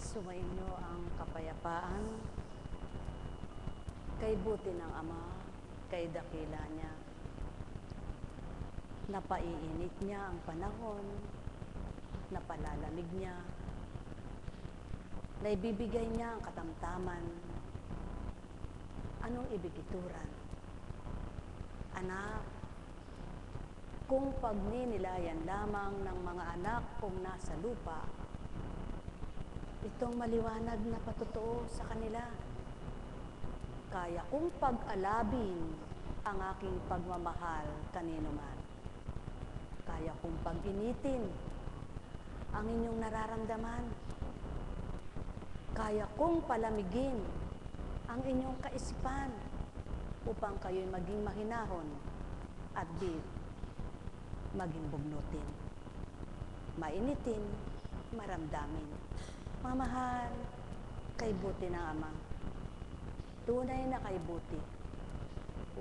Sumainyo ang kapayapaan, kay buti ng Ama, kay dakila niya. Napaiinit niya ang panahon, napalalamig niya, naibibigay niya ang katamtaman. Anong ibig ituran? Anak, kung pagninilayan lamang ng mga anak kong nasa lupa, itong maliwanag na patotoo sa kanila. Kaya kong pag-alabin ang aking pagmamahal kanino man. Kaya kong pag-initin ang inyong nararamdaman. Kaya kong palamigin ang inyong kaisipan upang kayo'y maging mahinahon at di maging bugnutin. Mainitin, maramdamin. Mamahal, kay buti ng Ama. Tunay na kay buti.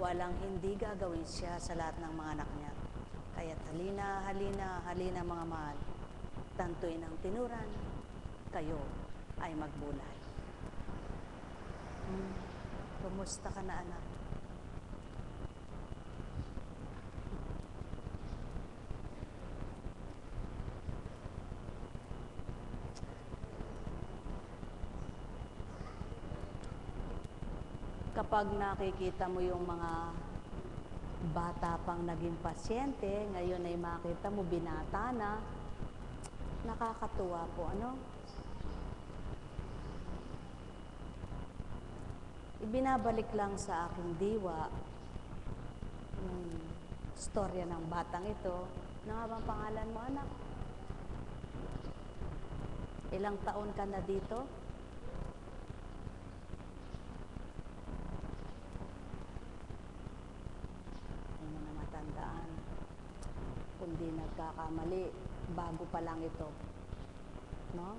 Walang hindi gagawin siya sa lahat ng mga anak niya. Kaya't halina mga mahal. Tantuin ang tinuran, kayo ay magbulay. Kumusta ka na, anak? Kapag nakikita mo yung mga bata pang naging pasyente, ngayon ay makita mo binata na, nakakatuwa po, ano? Ibinabalik lang sa aking diwa yung storya ng batang ito. Ano nga bang pangalan mo, anak? Ilang taon ka na dito? Kundi nagkakamali, bago pa lang ito. No?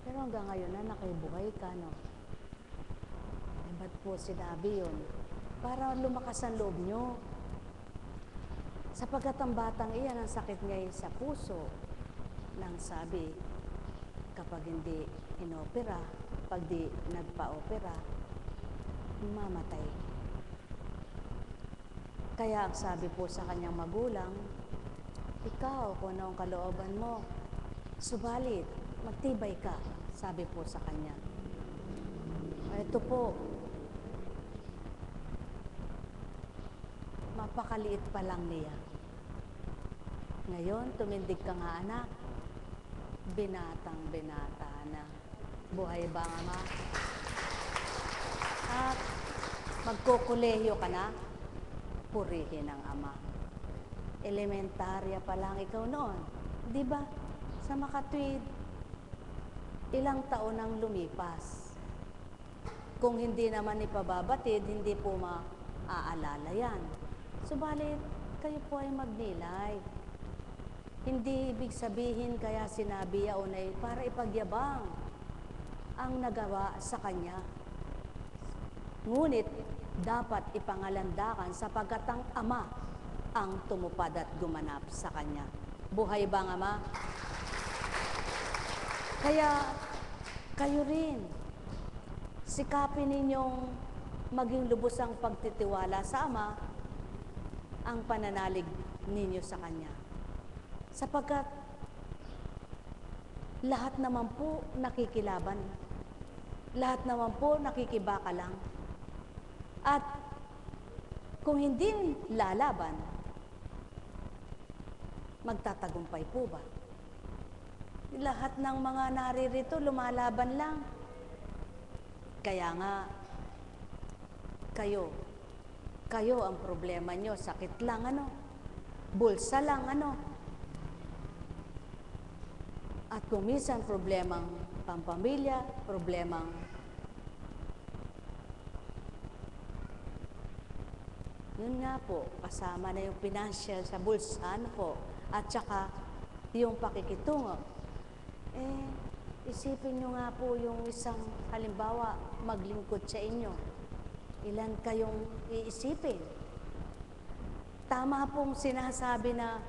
Pero hanggang ngayon na nakibuhay ka, no? Eh, ba't po sinabi yun? Para lumakas ang loob nyo. Sapagkat ang batang iyan, ang sakit ngayon sa puso, nang sabi, kapag hindi inopera, pag di nagpa-opera, mamatay. Kaya ang sabi po sa kanyang magulang, ikaw, kung ano ang kalooban mo, subalit, magtibay ka, sabi po sa kanya. Ito po, mapakaliit pa lang niya. Ngayon, tumindig ka nga, anak. Binatang-binata na. Buhay ba ang Ama? At magkukulehiyo ka na, purihin ang Ama. Elementarya pa lang ikaw noon. Di ba? Sa makatwid, ilang taon ang lumipas. Kung hindi naman ipababatid, hindi po maaalala yan. Subalit, kayo po ay magnilay. Hindi ibig sabihin kaya sinabi yaon ay para ipagyabang ang nagawa sa kanya. Ngunit, dapat ipangalandakan sapagkat ang Ama ang tumupad at gumanap sa kanya. Buhay ba ang Ama? Kaya, kayo rin, sikapin ninyong maging lubos ang pagtitiwala sa Ama, ang pananalig ninyo sa Kanya. Sapagkat, lahat naman po nakikilaban. Lahat naman po nakikibaka lang. At, kung hindi lalaban, magtatagumpay po ba? Lahat ng mga naririto lumalaban lang. Kaya nga, kayo ang problema nyo, sakit lang, ano? Bulsa lang, ano? At kung minsan problemang pampamilya, problemang yun nga po, kasama na yung financial sa bulsa, ano po, at saka yung pakikitungo. Eh, isipin nyo nga po yung isang, halimbawa, maglingkod sa inyo. Ilan kayong iisipin? Tama pong sinasabi na,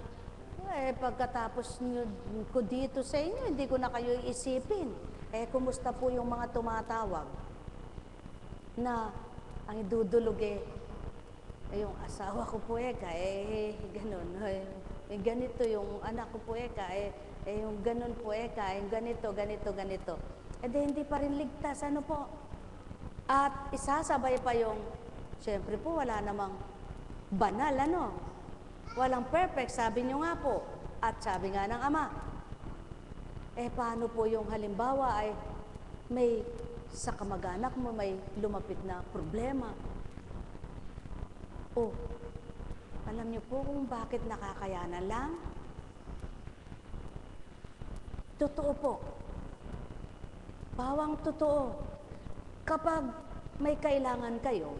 pagkatapos nyo ko dito sa inyo, hindi ko na kayo iisipin. Kumusta po yung mga tumatawag na ang idudulog yung asawa ko po ganun. Ganito yung anak ko po yung ganun po yung ganito, ganito, ganito. Hindi pa rin ligtas, ano po? At isasabay pa yung, syempre po, wala namang banal, ano? Walang perfect, sabi nyo nga po. At sabi nga ng Ama, paano po yung halimbawa ay may sa kamag-anak mo may lumapit na problema? Alam niyo po kung bakit nakakayanan lang? Totoo po. Bawang totoo. Kapag may kailangan kayo,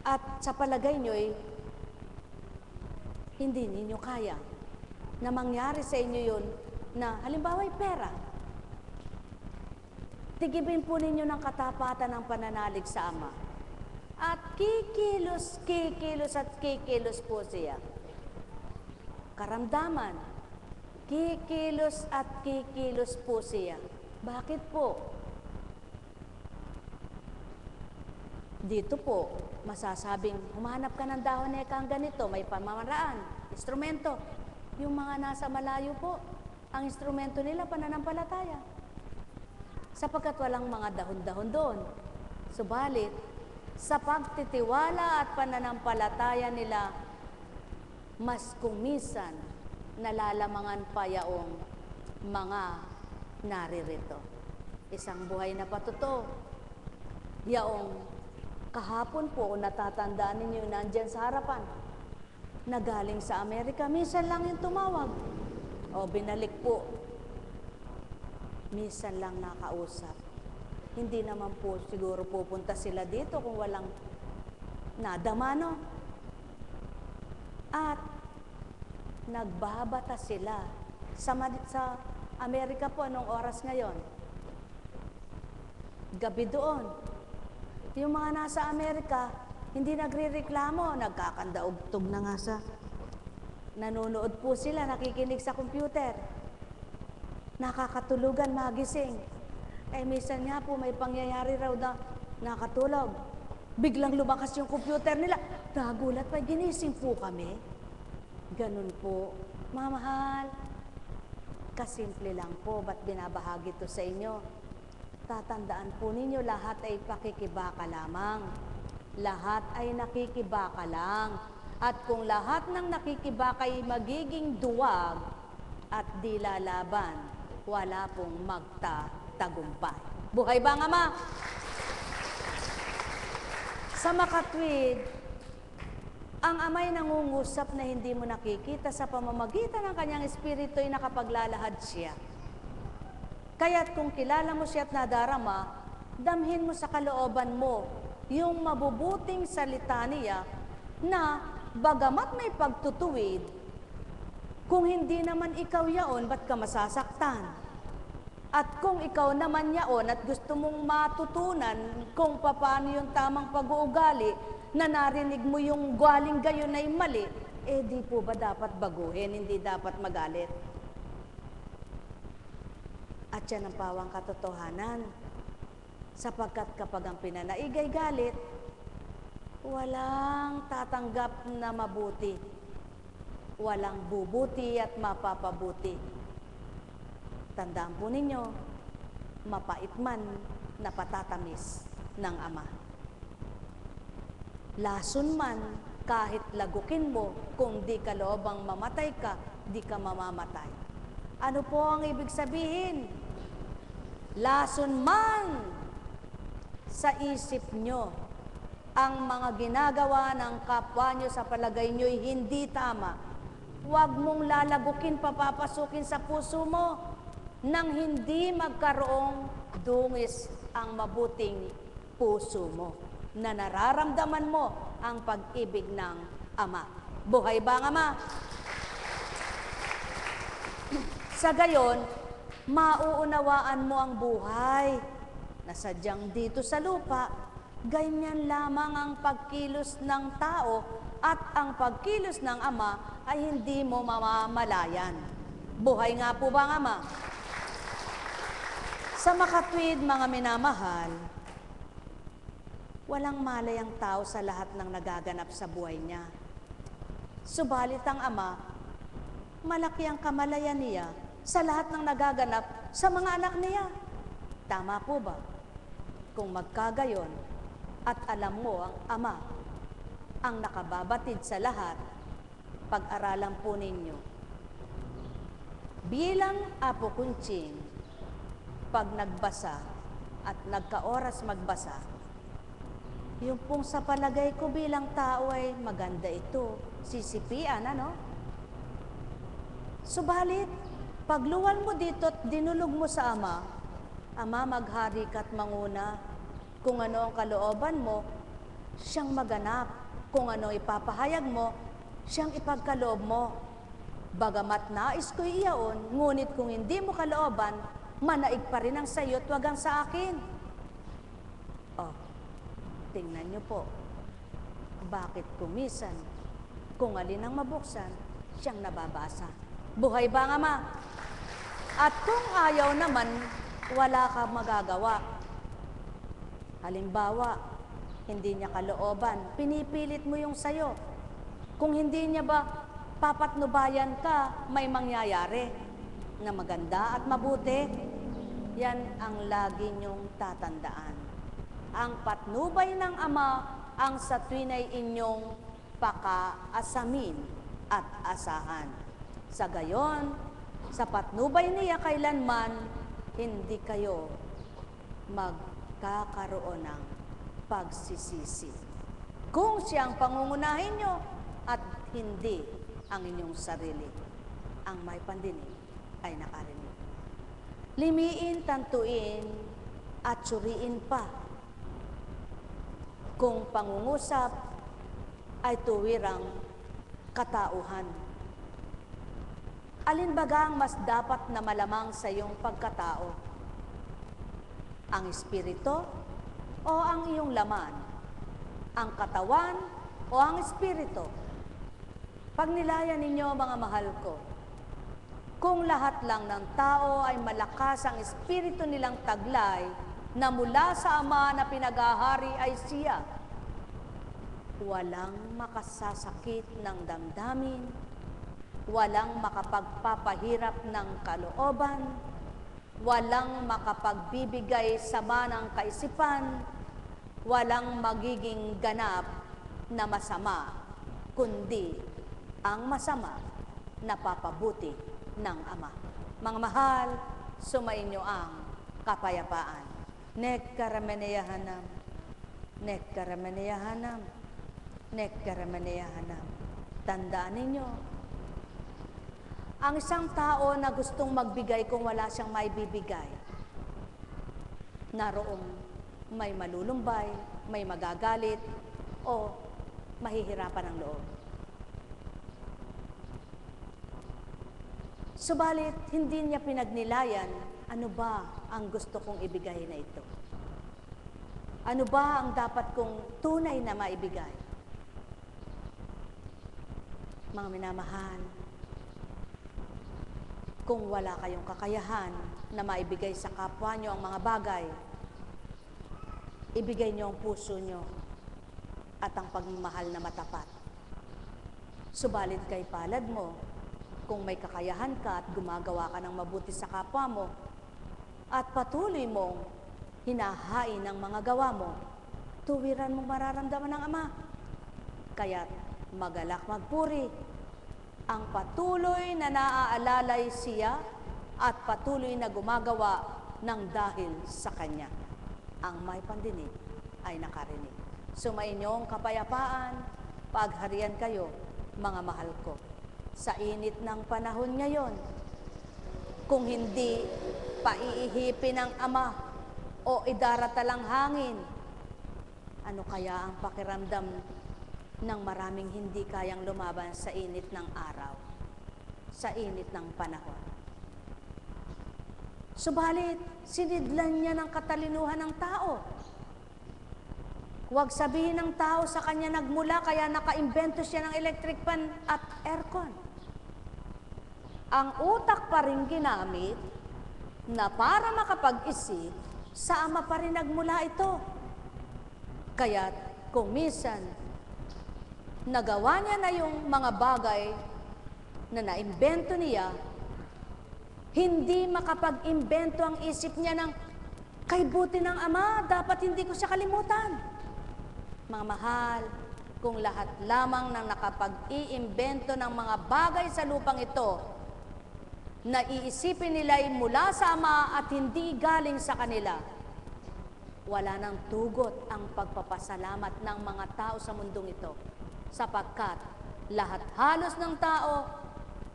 at sa palagay nyo'y hindi ninyo kaya na mangyari sa inyo yun na halimbawa ay pera, tigibin po ninyo ng katapatan ng pananalig sa Ama. At kikilos at kikilos po siya. Karamdaman, kikilos at kikilos po siya. Bakit po? Dito po, masasabing, humanap ka ng dahon kang ganito, may pamamaraan, instrumento. Yung mga nasa malayo po, ang instrumento nila pananampalataya. Sapagkat walang mga dahon-dahon doon. Subalit, sa pagtitiwala at pananampalataya nila, mas kumisan nalalamangan pa yaong mga naririto. Isang buhay na patuto. Yaong kahapon po, natatandaan ninyo, nandyan sa harapan, na galing sa Amerika, minsan lang yung tumawag. Binalik po. Minsan lang nakausap. Hindi naman po siguro pupunta sila dito kung walang nadama, no? At nagbabata sila sa Amerika po. Anong oras ngayon? Gabi doon. Yung mga nasa Amerika, hindi nagrereklamo, nagkakandaugtog na nga sa nanonood po sila, nakikinig sa computer. Nakakatulugan, magising. Minsan nga po may pangyayari raw na nakatulog. Biglang lumakas yung computer nila. Nagulat pa, ginising po kami. Ganun po. Mamahal, kasimple lang po, ba't binabahagi to sa inyo? Tatandaan po ninyo, lahat ay pakikibaka lamang. Lahat ay nakikibaka lang. At kung lahat ng nakikibaka ay magiging duwag at di lalaban, wala pong magtatagumpay. Buhay ba ang Ama? Sa makatwid, ang Ama'y nangungusap na hindi mo nakikita sa pamamagitan ng kanyang espiritu'y nakapaglalahad siya. Kaya't kung kilala mo siya at nadarama, damhin mo sa kalooban mo yung mabubuting salita niya na bagamat may pagtutuwid, kung hindi naman ikaw yaon, ba't ka masasaktan? At kung ikaw naman yaon at gusto mong matutunan kung paano yung tamang pag-uugali, na narinig mo yung galing gayon ay mali, di po ba dapat baguhin, hindi dapat magalit? At yan ang pawang katotohanan. Sapagkat kapag ang pinanaig ay galit, walang tatanggap na mabuti. Walang bubuti at mapapabuti. Tandaan po ninyo, mapait man na patatamis ng Ama. Lason man, kahit lagukin mo, kung di ka loobang mamatay ka, di ka mamamatay. Ano po ang ibig sabihin? Lason man sa isip nyo ang mga ginagawa ng kapwa nyo sa palagay nyo'y hindi tama. Huwag mong lalagukin, papapasukin sa puso mo nang hindi magkaroong dungis ang mabuting puso mo, na nararamdaman mo ang pag-ibig ng Ama. Buhay ba ang Ama? Sa gayon, mauunawaan mo ang buhay na sadyang dito sa lupa, ganyan lamang ang pagkilos ng tao at ang pagkilos ng Ama ay hindi mo mamamalayan. Buhay nga po ba ang Ama? Sa makatwid, mga minamahal, walang malay ang tao sa lahat ng nagaganap sa buhay niya. Subalit ang Ama, malaki ang kamalayan niya sa lahat ng nagaganap sa mga anak niya. Tama po ba? Kung magkagayon at alam mo ang Ama, ang nakababatid sa lahat, pag-aralan po ninyo. Bilang Apo Kunching, pag nagbasa at nagkaoras magbasa, yung pong sa palagay ko bilang tao ay maganda ito, sisipian, ano? Subalit, pagluwal mo dito at dinulog mo sa Ama, Ama, maghari ka't manguna. Kung ano ang kalooban mo, siyang maganap. Kung ano ipapahayag mo, siyang ipagkaloob mo. Bagamat nais ko'y iyaon, ngunit kung hindi mo kalooban, manaig pa rin ang sayo at wag ang sa akin. Oh, tingnan niyo po. Bakit kumisan? Kung alin ang mabuksan, siyang nababasa. Buhay ba ang Ama? At kung ayaw naman, wala ka magagawa. Halimbawa, hindi niya kalooban, pinipilit mo yung sayo. Kung hindi niya ba papatnubayan ka, may mangyayari na maganda at mabuti. Yan ang lagi niyong tatandaan. Ang patnubay ng Ama ang sa tuwin ay inyong pakaasamin at asahan. Sa gayon, sa patnubay niya kailanman, hindi kayo magkakaroon ng pagsisisi. Kung siya ang pangungunahin nyo at hindi ang inyong sarili, ang may pandinig ay nakarinig. Limiin, tantuin, at suriin pa. Kung pangungusap ay tuwirang katauhan. Alin baga ang mas dapat na malamang sa iyong pagkatao? Ang espiritu o ang iyong laman? Ang katawan o ang espiritu? Pagnilayan ninyo, mga mahal ko, kung lahat lang ng tao ay malakas ang espiritu nilang taglay na mula sa Ama na pinagahari ay siya, walang makasasakit ng damdamin, walang makapagpapahirap ng kalooban, walang makapagbibigay sama ng kaisipan, walang magiging ganap na masama, kundi ang masama na papabuti ng Ama. Mga mahal, sumainyo ang kapayapaan. Nekkarameneyahanam, nekkarameneyahanam, nekkarameneyahanam. Tandaan ninyo, ang isang tao na gustong magbigay kung wala siyang maibibigay, naroong may malulumbay, may magagalit, o mahihirapan ang loob. Subalit, hindi niya pinagnilayan, ano ba ang gusto kong ibigay na ito? Ano ba ang dapat kong tunay na maibigay? Mga minamahal, kung wala kayong kakayahan na maibigay sa kapwa nyo ang mga bagay, ibigay nyo ang puso nyo at ang pagmamahal na matapat. Subalit kay palad mo, kung may kakayahan ka at gumagawa ka ng mabuti sa kapwa mo at patuloy mong hinahain ang mga gawa mo, tuwiran mong mararamdaman ng Ama. Kaya't magalak magpuri ang patuloy na naaalalay siya at patuloy na gumagawa ng dahil sa Kanya. Ang may pandinig ay nakarinig. Sumainyong kapayapaan, pagharian kayo, mga mahal ko. Sa init ng panahon ngayon, kung hindi paiihipin ng Ama o idaratalang hangin, ano kaya ang pakiramdam ng maraming hindi kayang lumaban sa init ng araw, sa init ng panahon? Subalit, sinidlan niya ng katalinuhan ng tao. Huwag sabihin ng tao sa kanya nagmula, kaya nakaimbento siya ng electric fan at aircon. Ang utak pa rin ginamit na para makapag-isip, sa Ama pa rin nagmula ito. Kaya kung minsan, nagawa niya na yung mga bagay na naimbento niya, hindi makapag-imbento ang isip niya ng kay buti ng Ama, dapat hindi ko siya kalimutan. Mga mahal, kung lahat lamang ng nakapag-iimbento ng mga bagay sa lupang ito, na iisipin nila'y mula sa Ama at hindi galing sa kanila, wala nang tugot ang pagpapasalamat ng mga tao sa mundong ito, sapagkat lahat halos ng tao,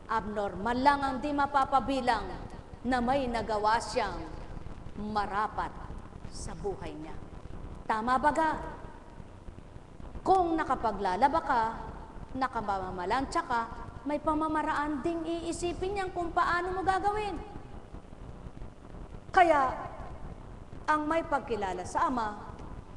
abnormal lang ang di mapapabilang na may nagawa siyang marapat sa buhay niya. Tama baga? Kung nakapaglalaba ka, nakamamalansya ka, may pamamaraan ding iisipin niyang kung paano mo gagawin. Kaya, ang may pagkilala sa Ama,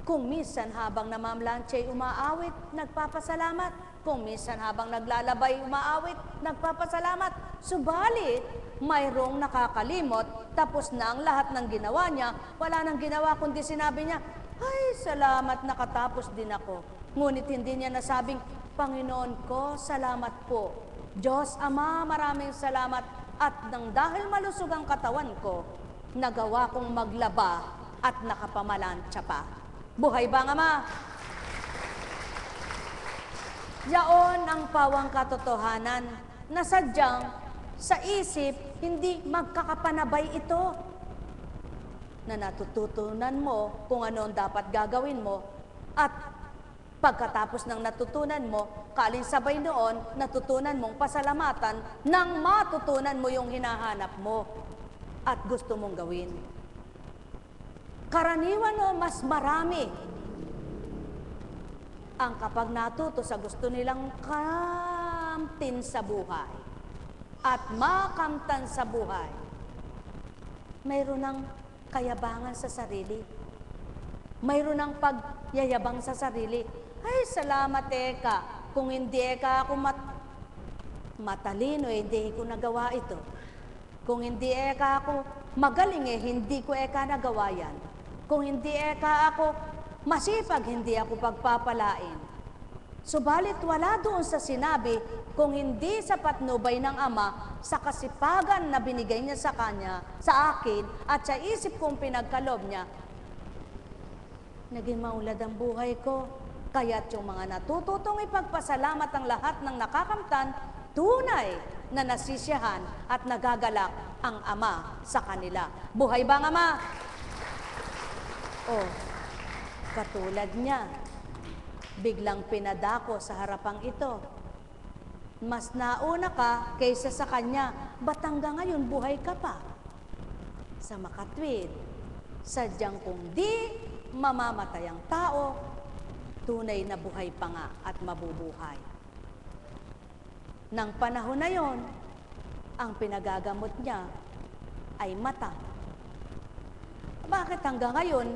kung minsan habang namamlansya'y umaawit, nagpapasalamat. Kung minsan habang naglalabay, umaawit, nagpapasalamat. Subalit, mayroong nakakalimot, tapos na ang lahat ng ginawa niya, wala nang ginawa kundi sinabi niya, ay, salamat, nakatapos din ako. Ngunit hindi niya nasabing, Panginoon ko, salamat po. Diyos Ama, maraming salamat. At nang dahil malusog ang katawan ko, nagawa kong maglaba at nakapamalansya pa. Buhay ba ang Ama? Yaon ang pawang katotohanan na sadyang sa isip hindi magkakapanabay ito. Na natututunan mo kung ano ang dapat gagawin mo at pagkatapos ng natutunan mo, kalinsabay noon, natutunan mong pasalamatan nang matutunan mo yung hinahanap mo at gusto mong gawin. Karaniwan o mas marami ang kapag natuto sa gusto nilang kamtin sa buhay at makamtan sa buhay, mayroon ng kayabangan sa sarili. Mayroon ng pagyayabang sa sarili. Ay, salamat eka. Kung hindi eka ako matalino, hindi ko nagawa ito. Kung hindi eka ako magaling, hindi ko eka nagawa yan. Kung hindi eka ako masipag, hindi ako pagpapalain. Subalit wala doon sa sinabi, kung hindi sa patnubay ng Ama, sa kasipagan na binigay niya sa kanya, sa akin, at sa isip kong pinagkalob niya, naging maulad ang buhay ko. Kaya't yung mga natututong ipagpasalamat ang lahat ng nakakamtan, tunay na nasisiyahan at nagagalak ang Ama sa kanila. Buhay ba ang Ama? O, katulad niya, biglang pinadako sa harapang ito. Mas nauna ka kaysa sa kanya, ba't hanggang ngayon buhay ka pa? Sa makatwid, sadyang kung di mamamatay ang tao, tunay na buhay pa nga at mabubuhay. Nang panahon na yon, ang pinagagamot niya ay mata. Bakit hanggang ngayon,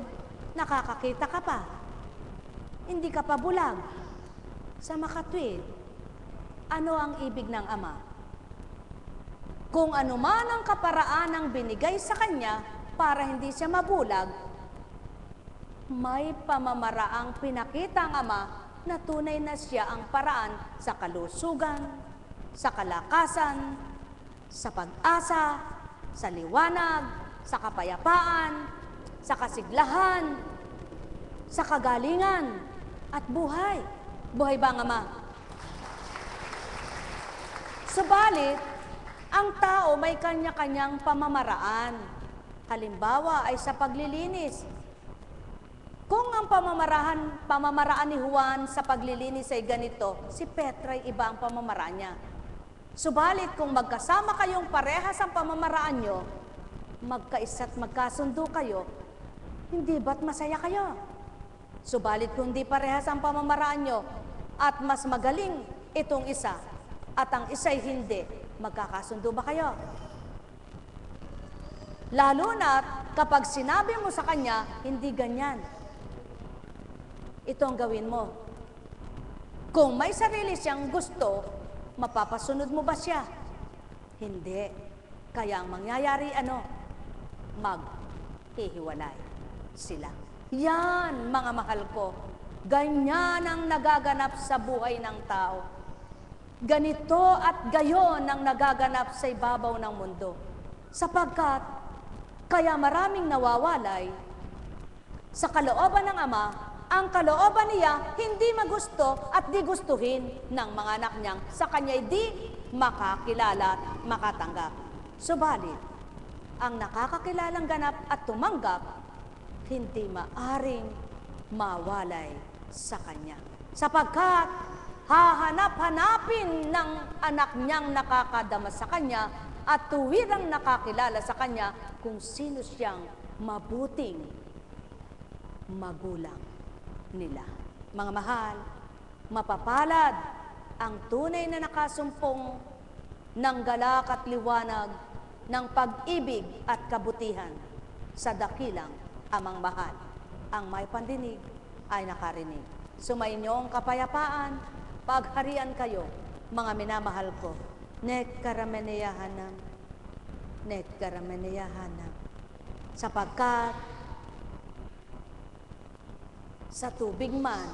nakakakita ka pa? Hindi ka pa bulag. Sa makatwid, ano ang ibig ng Ama? Kung ano man ang kaparaan ang binigay sa kanya para hindi siya mabulag, may pamamaraang pinakita ang Ama na tunay na siya ang paraan sa kalusugan, sa kalakasan, sa pag-asa, sa liwanag, sa kapayapaan, sa kasiglahan, sa kagalingan, at buhay. Buhay ba ang Ama? Subalit, ang tao may kanya-kanyang pamamaraan. Halimbawa ay sa paglilinis. Kung ang pamamaraan ni Juan sa paglilinis ay ganito, si Petra ay iba ang pamamaraan niya. Subalit kung magkasama kayong parehas ang pamamaraan nyo, magkaisa at magkasundo kayo, hindi ba't masaya kayo? Subalit kung di parehas ang pamamaraan nyo at mas magaling itong isa at ang isa'y hindi, magkakasundo ba kayo? Lalo na kapag sinabi mo sa kanya, hindi ganyan. Ito ang gawin mo. Kung may sarili siyang gusto, mapapasunod mo ba siya? Hindi. Kaya ang mangyayari ano? maghihiwalay sila. Yan, mga mahal ko, ganyan ang nagaganap sa buhay ng tao. Ganito at gayon ang nagaganap sa ibabaw ng mundo. Sapagkat, kaya maraming nawawalay sa kalooban ng Ama, ang kalooban niya hindi magusto at di gustuhin ng mga anak niyang sa kanya'y di makakilala at makatanggap. Subalit, ang nakakakilalang ganap at tumanggap, hindi maaring mawalay sa kanya. Sapagkat hahanap-hanapin ng anak niyang nakakadama sa kanya at tuwirang nakakilala sa kanya kung sino siyang mabuting magulang nila. Mga mahal, mapapalad ang tunay na nakasumpong ng galak at liwanag ng pag-ibig at kabutihan sa dakilang Amang mahal. Ang may pandinig ay nakarinig. Sumainyo ang kapayapaan, pagharian kayo, mga minamahal ko. Nek karameneyahanam, nek karameneyahanam. Sapagkat sa tubig man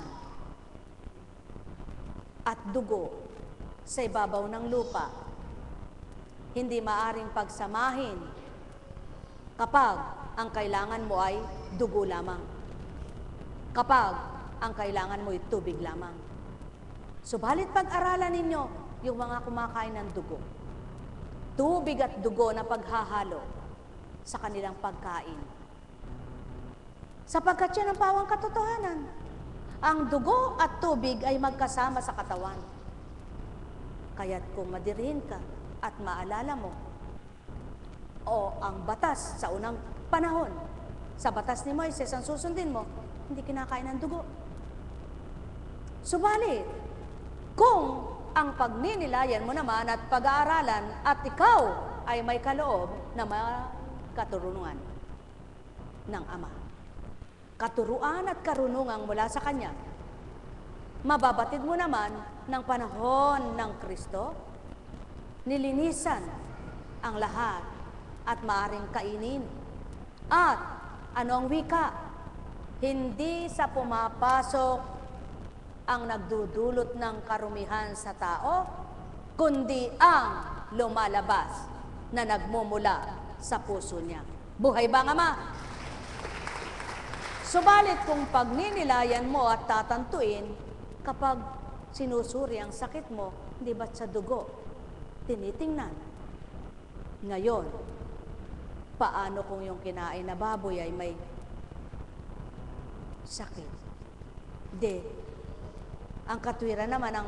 at dugo sa ibabaw ng lupa, hindi maaring pagsamahin kapag ang kailangan mo ay dugo lamang. Kapag ang kailangan mo ay tubig lamang. Subalit pag-aralan ninyo yung mga kumakain ng dugo. Tubig at dugo na paghahalo sa kanilang pagkain. Sapagkat yan ang pawang katotohanan. Ang dugo at tubig ay magkasama sa katawan. Kaya't kung madirihin ka at maalala mo, o ang batas sa unang panahon, sa batas ni Moises ang susundin mo, hindi kinakain ng dugo. Subalit, kung ang pagninilayan mo naman at pag-aaralan at ikaw ay may kaloob na katurungan ng Ama, katuruan at karunungang mula sa Kanya, mababatid mo naman ng panahon ng Kristo, nilinisan ang lahat at maaring kainin. At ano ang wika? Hindi sa pumapasok ang nagdudulot ng karumihan sa tao, kundi ang lumalabas na nagmumula sa puso niya. Buhay ba ang Ama? Subalit kung pagninilayan mo at tatantuin, kapag sinusuri ang sakit mo, hindi ba't sa dugo? Tinitingnan. Ngayon, paano kung yung kinain na baboy ay may sakit? Di, ang katwiran naman ng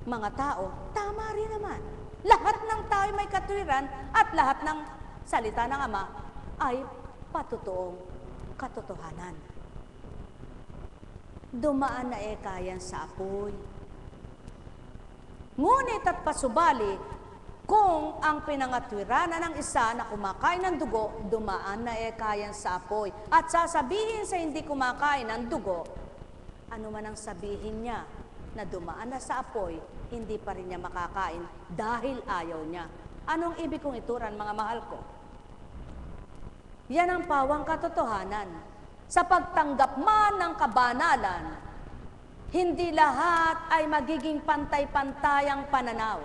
mga tao, tama rin naman. Lahat ng tao ay may katwiran at lahat ng salita ng Ama ay patutuong katotohanan. Dumaan na kayan sa apoy. Ngunit at pasubali, kung ang pinangatwiranan ng isa na kumakain ng dugo, dumaan na kayan sa apoy. At sasabihin sa hindi kumakain ng dugo, ano man ang sabihin niya na dumaan na sa apoy, hindi pa rin niya makakain dahil ayaw niya. Anong ibig kong ituran, mga mahal ko? Yan ang pawang katotohanan. Sa pagtanggap man ng kabanalan, hindi lahat ay magiging pantay-pantayang pananaw.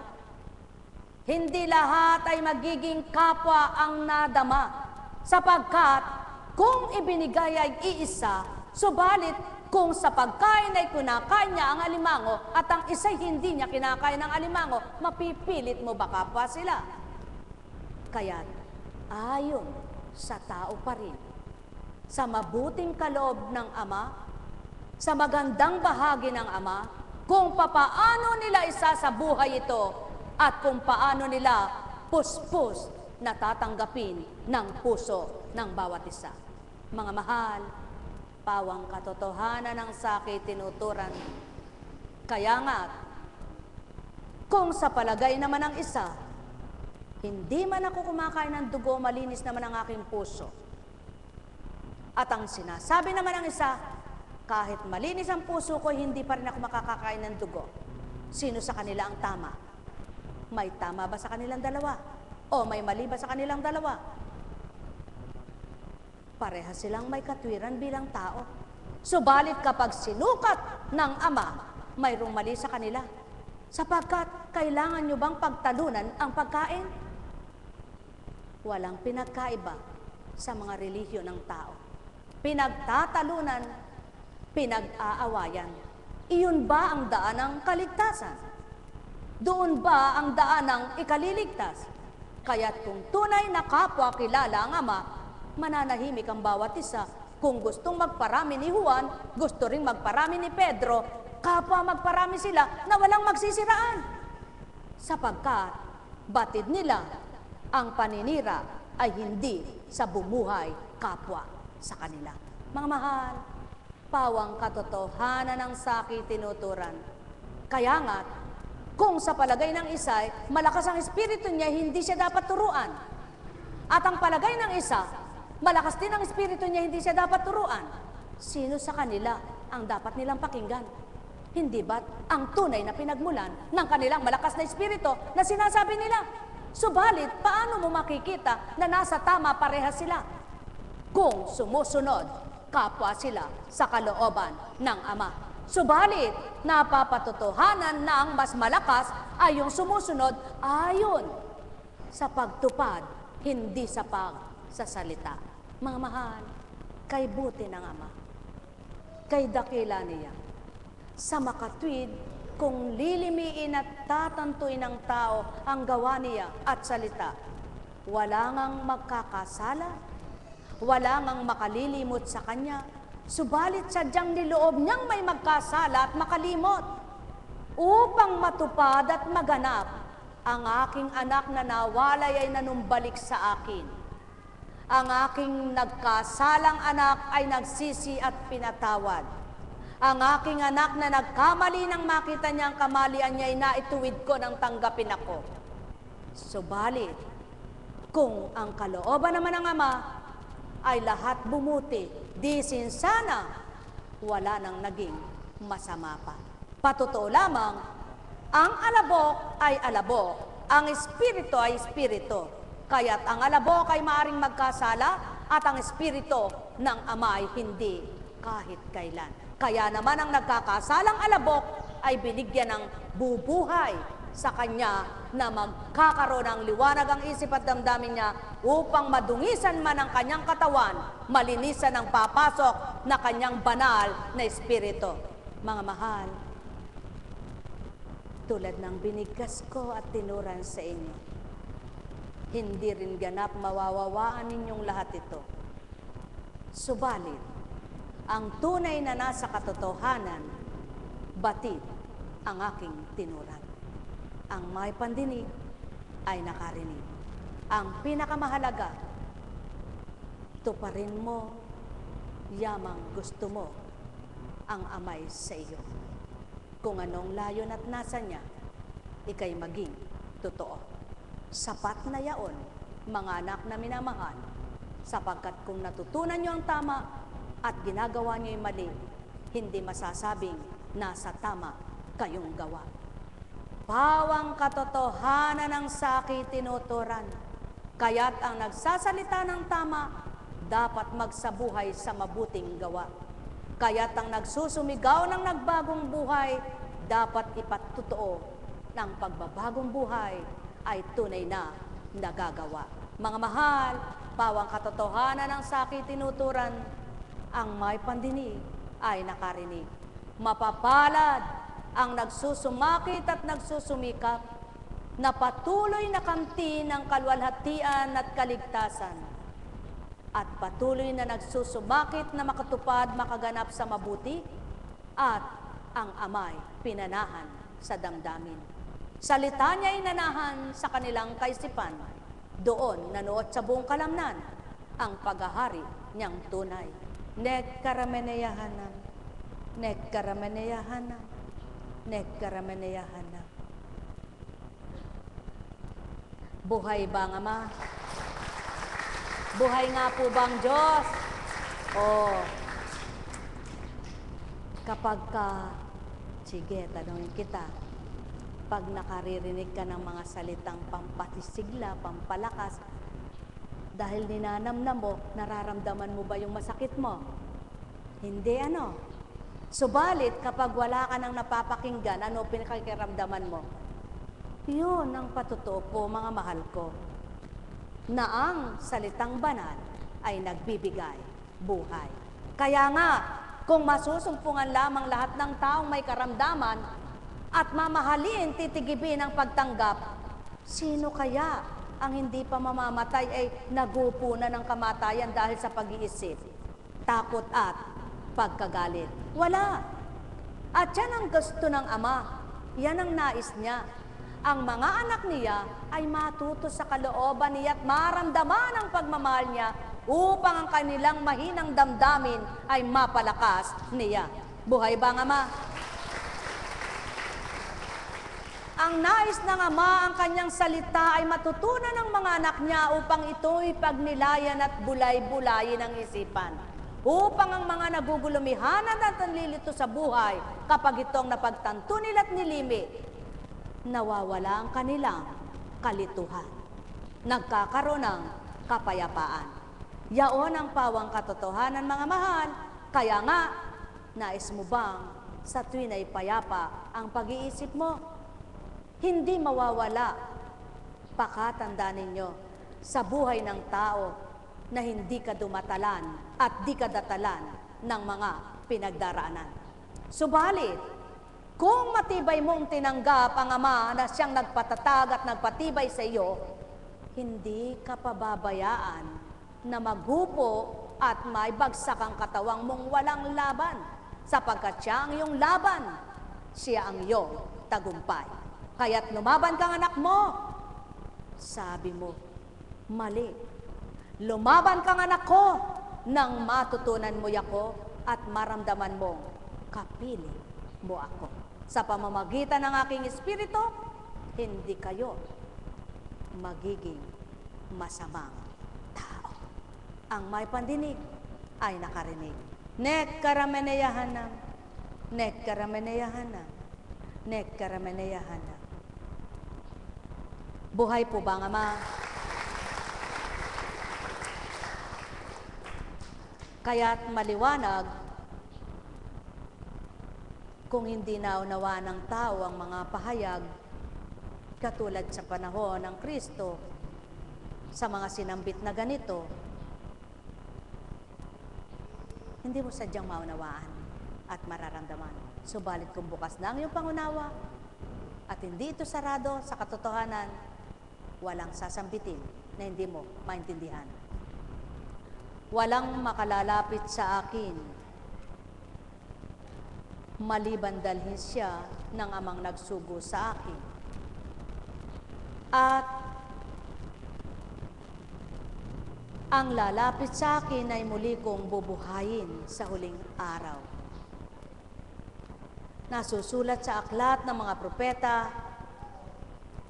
Hindi lahat ay magiging kapwa ang nadama. Sapagkat kung ibinigay ay iisa, subalit kung sa pagkain ay kinakain niya ang alimango at ang isa'y hindi niya kinakain ng alimango, mapipilit mo ba kapwa sila? Kaya't ayon sa tao pa rin, sa mabuting kaloob ng Ama, sa magandang bahagi ng Ama, kung papaano nila isasabuhay ito at kung paano nila puspos na tatanggapin ng puso ng bawat isa. Mga mahal, pawang katotohanan ng sakit tinuturan. Kaya nga, kung sa palagay naman ng isa, hindi man ako kumakain ng dugo, malinis naman ang aking puso. At ang sinasabi naman ng isa, kahit malinis ang puso ko, hindi pa rin ako makakakain ng dugo. Sino sa kanila ang tama? May tama ba sa kanilang dalawa? O may mali ba sa kanilang dalawa? pareha silang may katwiran bilang tao. Subalit kapag sinukat ng Ama, mayroong mali sa kanila. Sapagkat kailangan nyo bang pagtalunan ang pagkain? Walang pinagkaiba sa mga relihiyon ng tao. Pinagtatalunan, pinag-aawayan. Iyon ba ang daan ng kaligtasan? Doon ba ang daan ng ikaliligtas? Kaya't kung tunay na kapwa kilala ang Ama, mananahimik ang bawat isa. Kung gustong magparami ni Juan, gusto ring magparami ni Pedro, kapwa magparami sila na walang magsisiraan. Sapagkat batid nila ang paninira ay hindi sa bumuhay kapwa sa kanila. Mga mahal, pawang katotohanan ng sakit tinuturan. Kaya nga, kung sa palagay ng isa, malakas ang espiritu niya, hindi siya dapat turuan. At ang palagay ng isa, malakas din ang espiritu niya, hindi siya dapat turuan. Sino sa kanila ang dapat nilang pakinggan? Hindi ba't ang tunay na pinagmulan ng kanilang malakas na espiritu na sinasabi nila? Subalit, paano mo makikita na nasa tama pareha sila? Kung sumusunod, kapwa sila sa kalooban ng Ama. Subalit, napapatotohanan na ang mas malakas ay yung sumusunod ayon sa pagtupad, hindi sa pagsasalita. Mga mahal, kay buti ng Ama, kay dakila niya, sa makatwid, kung lilimiin at tatantuin ng tao ang gawa niya at salita, wala ngang magkakasala, wala ngang makalilimot sa kanya, subalit sadyang niloob niyang may magkasala at makalimot, upang matupad at maganap ang aking anak na nawalay ay nanumbalik sa akin. Ang aking nagkasalang anak ay nagsisi at pinatawad. Ang aking anak na nagkamali nang makita niya ang kamalian niya ay naituwid ko nang tanggapin ako. Subalit, kung ang kalooban naman ng Ama ay lahat bumuti, di sinsana, wala nang naging masama pa. Patotoo lamang, ang alabok ay alabok, ang espiritu ay espiritu. Kaya't ang alabok ay maaring magkasala at ang espiritu ng Ama ay hindi kahit kailan. Kaya naman ang nagkakasalang alabok ay binigyan ng bubuhay sa kanya na magkakaroon ng liwanag ang isip at damdamin niya upang madungisan man ang kanyang katawan, malinisan ang papasok na kanyang banal na espiritu. Mga mahal, tulad ng binigkas ko at tinuran sa inyo, hindi rin ganap mawawawaan ninyong lahat ito. Subalit, ang tunay na nasa katotohanan, batid ang aking tinuran. Ang may pandinig ay nakarinig. Ang pinakamahalaga, tuparin mo, yamang gusto mo, ang Amay sa iyo. Kung anong layon at nasa niya, ikay maging totoo. Sapat na yaon, mga anak na minamahal, sapagkat kung natutunan niyo ang tama at ginagawa niyo yung mali, hindi masasabing nasa tama kayong gawa. Pawang katotohanan ng sakit tinuturan, kaya't ang nagsasalita ng tama dapat magsabuhay sa mabuting gawa. Kaya't ang nagsusumigaw ng nagbagong buhay dapat ipatutoo ng pagbabagong buhay ay tunay na nagagawa. Mga mahal, pawang katotohanan ng sakit tinuturan, ang may pandinig ay nakarinig. Mapapalad ang nagsusumakit at nagsusumikap na patuloy na kamtin ng kalwalhatian at kaligtasan at patuloy na nagsusumakit na makatupad, makaganap sa mabuti at ang Amay pinanahan sa damdamin. Salita niya ay nanahan sa kanilang kaisipan. Doon nanuot sa buong kalamnan ang paghahari niyang tunay. Nekkarameneyahanan, nekkarameneyahanan, nekkarameneyahanan. Buhay ba ang Ama? Buhay nga po bang Diyos? Kapag sige, tanongin kita, pag nakaririnig ka ng mga salitang pampatisigla, pampalakas, Dahil ninanamnam mo, nararamdaman mo ba yung masakit mo? Hindi ano. Subalit, kapag wala ka nang napapakinggan, ano pinakakiramdaman mo? Yun ang patotoo po, mga mahal ko, na ang salitang banal ay nagbibigay buhay. Kaya nga, kung masusumpungan lamang lahat ng taong may karamdaman at mamahalin, titigibin ang pagtanggap, sino kaya ang hindi pa mamamatay ay nagupo na ng kamatayan dahil sa pag-iisip, takot at pagkagalit? Wala. At yan ang gusto ng Ama. Yan ang nais niya. Ang mga anak niya ay matuto sa kalooban niya at maramdaman ang pagmamahal niya upang ang kanilang mahinang damdamin ay mapalakas niya. Buhay ba ang Ama? Ang nais ng Ama, ang kanyang salita ay matutunan ng mga anak niya upang ito'y pagnilayan at bulay-bulayin ang isipan. Upang ang mga nagugulumihanan at nalilito sa buhay, kapag itong napagtanto nila at nilimi, nawawala ang kanilang kalituhan. Nagkakaroon ng kapayapaan. Yaon ang pawang katotohanan, mga mahal. Kaya nga, nais mo bang sa tuwin ay payapa ang pag-iisip mo? Hindi mawawala. Pakatandaan ninyo, sa buhay ng tao na hindi ka dumatalan at di ka datalan ng mga pinagdaraanan. Subalit, kung matibay mong tinanggap ang Ama na siyang nagpatatag at nagpatibay sa iyo, hindi ka pababayaan na magupo at may bagsak ang katawang mong walang laban, sapagkat siya ang iyong laban, siya ang iyong tagumpay. Kaya't lumaban kang anak mo. Sabi mo, mali. Lumaban kang anak ko nang matutunan mo ako at maramdaman mo, kapili mo ako. Sa pamamagitan ng aking espiritu, hindi kayo magiging masamang tao. Ang may pandinig ay nakarinig. Nek karameneyahanam, nek karameneyahanam, nek karameneyahanam. Buhay po ba ang Ama? Kaya't maliwanag, kung hindi naunawa ng tao ang mga pahayag, katulad sa panahon ng Kristo, sa mga sinambit na ganito, hindi mo sadyang maunawaan at mararamdaman. Subalit kung bukas na ang iyong pangunawa at hindi ito sarado sa katotohanan, walang sasambitin na hindi mo maintindihan. Walang makalalapit sa akin maliban dalhin siya ng Amang nagsugo sa akin. At ang lalapit sa akin ay muli kong bubuhayin sa huling araw. Nasusulat sa aklat ng mga propeta,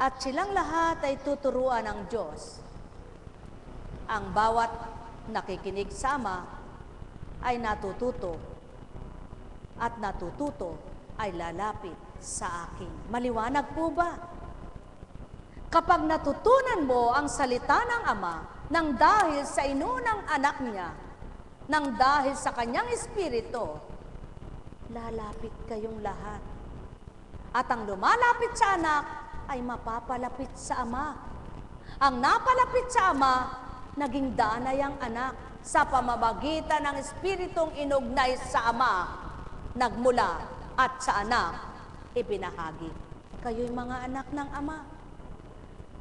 at silang lahat ay tuturuan ng Diyos. Ang bawat nakikinig sa Ama ay natututo, at natututo ay lalapit sa akin. Maliwanag po ba? Kapag natutunan mo ang salita ng Ama, nang dahil sa inunang anak niya, nang dahil sa kanyang espiritu, lalapit kayong lahat. At ang lumalapit sa anak ay mapapalapit sa Ama. Ang napalapit sa Ama, naging danay ang anak sa pamamagitan ng espiritong inugnay sa Ama, nagmula at sa anak ibinahagi. Kayo'y mga anak ng Ama.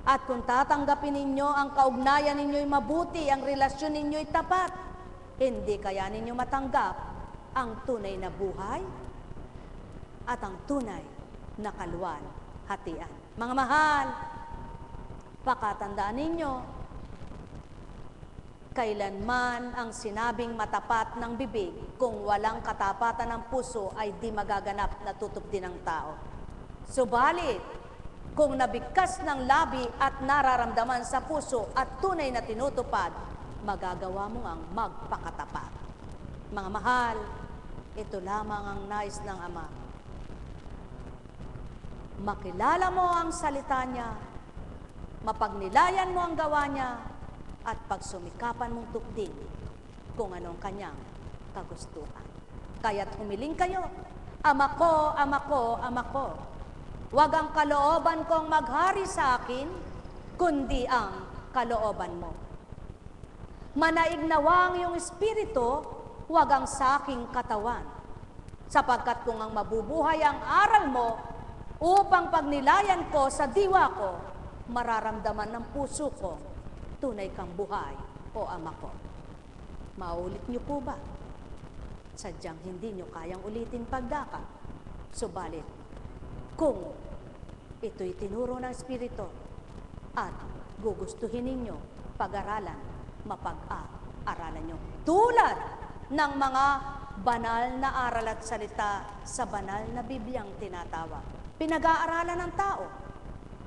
At kung tatanggapin ninyo ang kaugnayan ninyo'y mabuti, ang relasyon ninyo'y tapat, hindi kaya ninyo matanggap ang tunay na buhay at ang tunay na kaluwalhatian. Mga mahal, pakatandaan ninyo, kailanman ang sinabing matapat ng bibig, kung walang katapatan ng puso ay di magaganap na tutup din ng tao. Subalit, kung nabigkas ng labi at nararamdaman sa puso at tunay na tinutupad, magagawa mo ang magpakatapat. Mga mahal, ito lamang ang nais ng Ama. Makilala mo ang salita niya, mapagnilayan mo ang gawa niya, at pagsumikapan mong tupdin kung anong kanyang kagustuhan. Kaya't humiling kayo, Ama ko, Ama ko, Ama ko, huwag ang kalooban kong maghari sa akin, kundi ang kalooban mo. Manaig nawa ang iyong espiritu, huwag ang sa aking katawan, sapagkat kung ang mabubuhay ang aral mo, upang pagnilayan ko sa diwa ko, mararamdaman ng puso ko, tunay kang buhay, o Ama ko. Maulit niyo po ba? Sadyang hindi niyo kayang ulitin pagdaka. Subalit, kung ito'y tinuro ng Espiritu at gugustuhin ninyo pag-aralan, mapag-aaralan nyo. Tulad ng mga banal na aral at salita sa banal na Bibliang tinatawag. Pinag-aaralan ng tao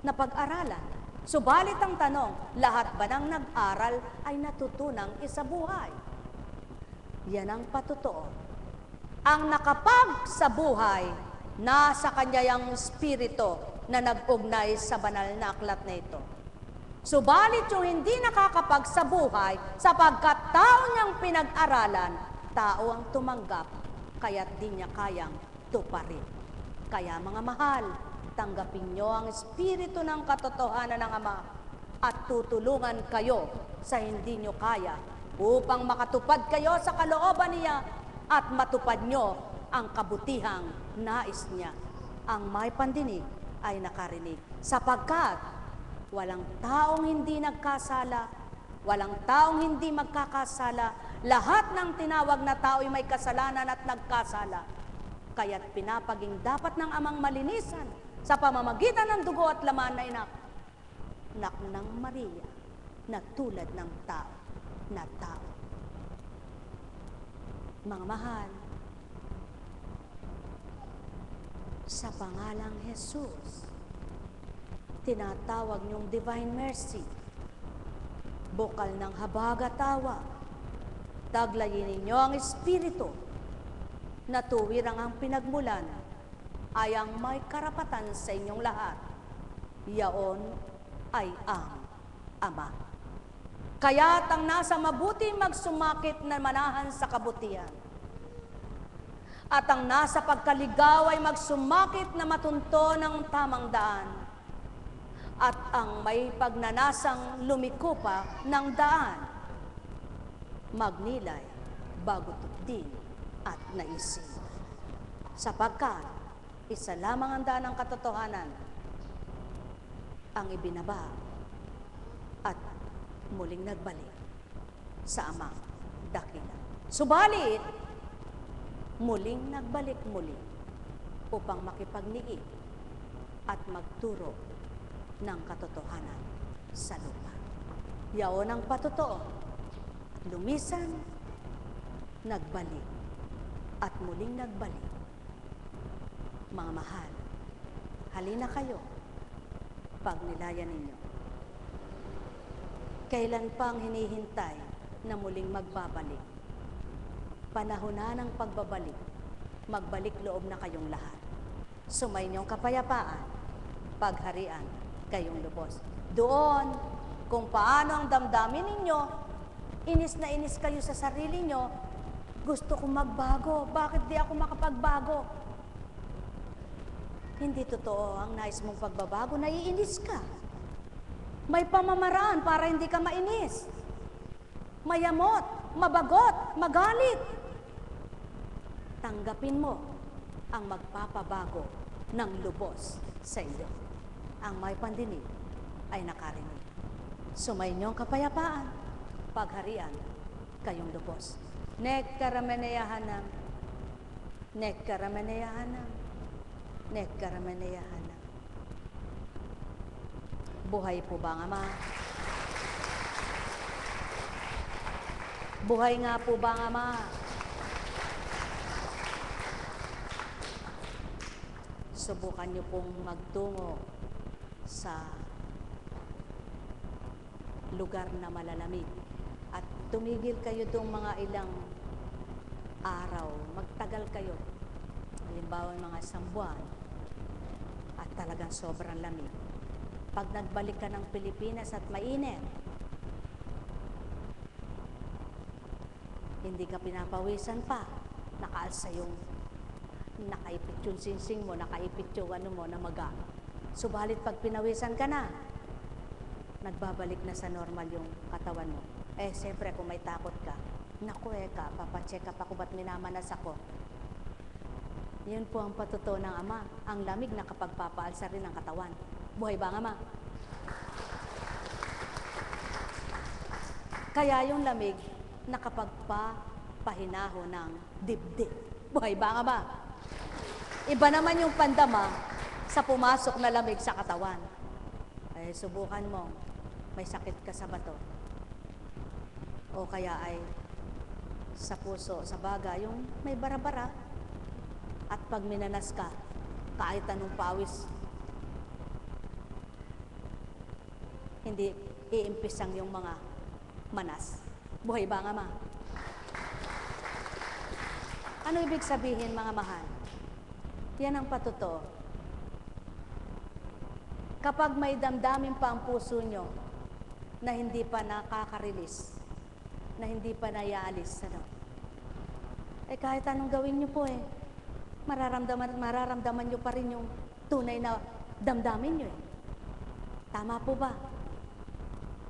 na pag-aralan. Subalit ang tanong, lahat ba ng nag-aral ay natutunang isabuhay? Yan ang patotoo. Ang nakapag sa buhay, nasa kanya yung espiritu na nag-ugnay sa banal na aklat na ito. Subalit yung hindi nakakapag sa buhay, sapagkat tao niyang pinag-aralan, tao ang tumanggap, kaya't di niya kayang tuparin. Kaya mga mahal, tanggapin niyo ang espiritu ng katotohanan ng Ama at tutulungan kayo sa hindi niyo kaya upang makatupad kayo sa kalooban niya at matupad nyo ang kabutihang nais niya. Ang may pandinig ay nakarinig. Sapagkat walang taong hindi nagkasala, walang taong hindi magkakasala, lahat ng tinawag na tao ay may kasalanan at nagkasala. Kaya't pinapaging dapat ng Amang malinisan sa pamamagitan ng dugo at laman na inak ng Maria na tulad ng tao na tao. Mga mahal, sa pangalang Jesus, tinatawag niyong Divine Mercy, bukal ng habag at tawa, taglayin ninyo ang Espiritu na tuwirang ang pinagmulan ay ang may karapatan sa inyong lahat. Yaon ay ang Ama. Kaya't ang nasa mabuti magsumakit na manahan sa kabutihan. At ang nasa pagkaligaw ay magsumakit na matunto ng tamang daan. At ang may pagnanasang lumiko pa ng daan, magnilay bago tupdin at naisin. Sapagkat isa lamang ang daan ng katotohanan, ang ibinaba at muling nagbalik sa Amang dakila. Subalit, muling nagbalik muli upang makipagniit at magturo ng katotohanan sa lupa. Yaon ang patotoo, lumisan, nagbalik, at muling nagbalik. Mga mahal, halina kayo, pagnilayan ninyo. Kailan pang hinihintay na muling magbabalik? Panahon na ng pagbabalik, magbalik loob na kayong lahat. Sumayin niyong kapayapaan, pagharian kayong lubos. Doon, kung paano ang damdamin ninyo, inis na inis kayo sa sarili nyo, gusto kong magbago, bakit di ako makapagbago? Hindi totoo ang nais mong pagbabago, naiinis ka. May pamamaraan para hindi ka mainis. Mayamot, mabagot, magalit. Tanggapin mo ang magpapabago ng lubos sa iyo. Ang may pandinig ay nakarinig. Sumayin niyo ang kapayapaan, pagharian kayong lubos. Nekkarameneyahanam, nekkarameneyahanam, nekkarameneyahanam. Buhay po ba ang Ama? Buhay nga po ba ang Ama? Subukan niyo pong magtungo sa lugar na malalamig at tumigil kayo doong mga ilang araw. Magtagal kayo. Halimbawa mga isang buwan at talagang sobrang lamig. Pag nagbalik ka ng Pilipinas at mainit, Hindi ka pinapawisan pa. Nakaalsa yung, nakaipit yung singsing mo, nakaipit yung ano mo na maga. Subalit pag pinawisan ka na, nagbabalik na sa normal yung katawan mo. Siyempre kung may takot ka, naku papacheck up ako, ba't minamanas ako? Yun po ang patuto ng Ama, ang lamig na kapagpapaalsa rin ng katawan. Buhay ba ang Ama? Kaya yung lamig, nakapagpapahinahon ng dibdib. Buhay ba nga ba? Iba naman yung pandama sa pumasok na lamig sa katawan. Subukan mo, may sakit ka sa bato. O kaya ay sa puso, sa baga, yung may bara-bara. At pag minanas ka, kahit anong pawis, hindi iimpisang yung mga manas. Buhay ba nga, Ma? Ano ibig sabihin, mga mahal? Yan ang patuto. Kapag may damdamin pa ang puso nyo na hindi pa nakaka-release, na hindi pa naiaalis, kahit anong gawin nyo po mararamdaman nyo pa rin yung tunay na damdamin nyo Tama po ba?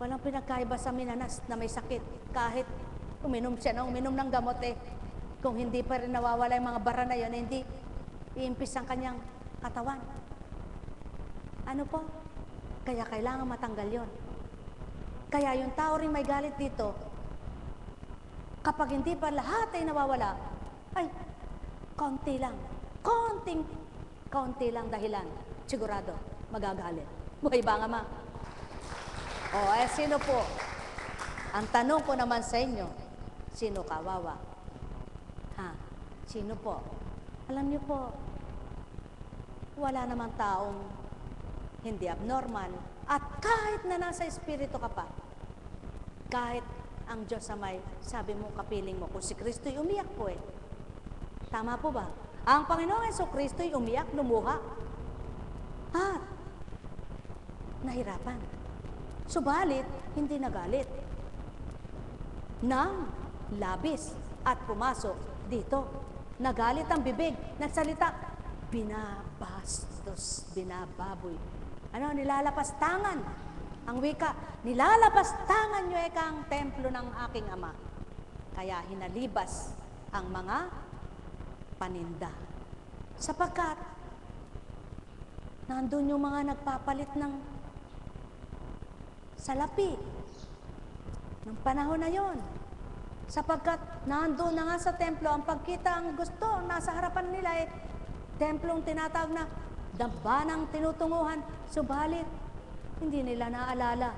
Walang pinagkaiba sa minanas na may sakit. Kahit uminom siya ng gamot kung hindi pa rin nawawala yung mga bara na yun, hindi iimpis ang kanyang katawan. Ano po? Kaya kailangan matanggal yon. Kaya yung tao rin may galit dito, kapag hindi pa lahat ay nawawala, konti lang. Konti lang dahilan. Sigurado, magagalit. Buhay ba nga, Ma? Sino po? Ang tanong ko naman sa inyo, sino kawawa? Sino po? Alam niyo po, wala namang taong hindi abnormal. At kahit na nasa espiritu ka pa, kahit ang Diyos sa may sabi mo, kapiling mo, kung si Kristo'y umiyak po Tama po ba? Ang Panginoong Jesucristo'y umiyak, lumuha. At nahirapan. Subalit, hindi nagalit. Nang labis at pumasok dito. Nagalit ang bibig, nagsalita, binabastos, binababoy. Nilalapastangan. Ang wika, nilalapastangan nyo ang templo ng aking Ama. Kaya hinalibas ang mga paninda. Sapagkat, nandun yung mga nagpapalit ng salapi. Nung panahon na yon. Sapagkat nandun na nga sa templo, ang pagkita ang gusto, nasa harapan nila templong tinatawag na dambanang tinutunguhan. Subalit, hindi nila naalala.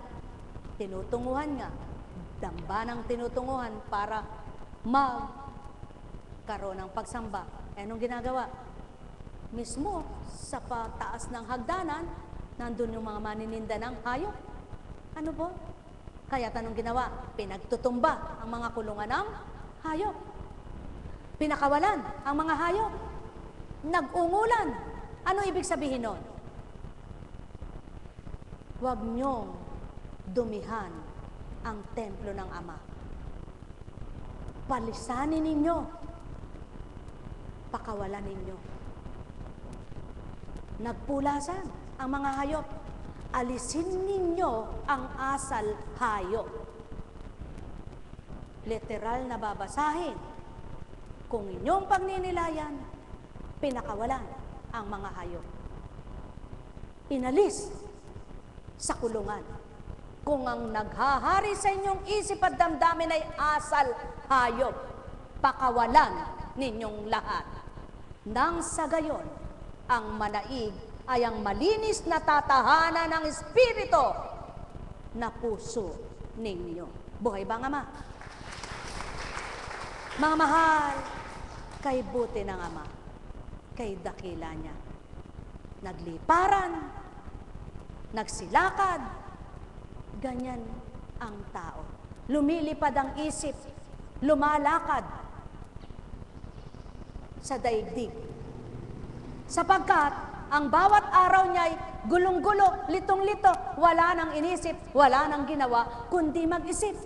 Tinutunguhan nga. Dambanang tinutunguhan para magkaroon ng pagsamba. Anong ginagawa? Mismo sa pataas ng hagdanan, nandun yung mga manininda ng hayop. Ano po? Kaya tanong ginawa, pinagtutumba ang mga kulungan ng hayop. Pinakawalan ang mga hayop. Nag-ungulan. Ano ibig sabihin nun? Huwag niyong dumihan ang templo ng Ama. Palisanin ninyo. Pakawalan ninyo. Nagpulasan ang mga hayop. Alisin ninyo ang asal hayop. Literal na babasahin. Kung inyong pagninilayan, pinakawalan ang mga hayop. Inalis sa kulungan. Kung ang naghahari sa inyong isip at damdamin ay asal hayop, pakawalan ninyong lahat. Nang sa gayon, ang manaig ay ang malinis na tatahanan ng Espiritu na puso ninyo. Buhay ba nga, Ma? Mga mahal, kay buti ng Ama, kay dakila niya. Nagliparan, nagsilakad, ganyan ang tao. Lumilipad ang isip, lumalakad sa daigdig. Sapagkat ang bawat araw niya ay gulong-gulo, litong-lito, wala nang inisip, wala nang ginawa, kundi mag-isip.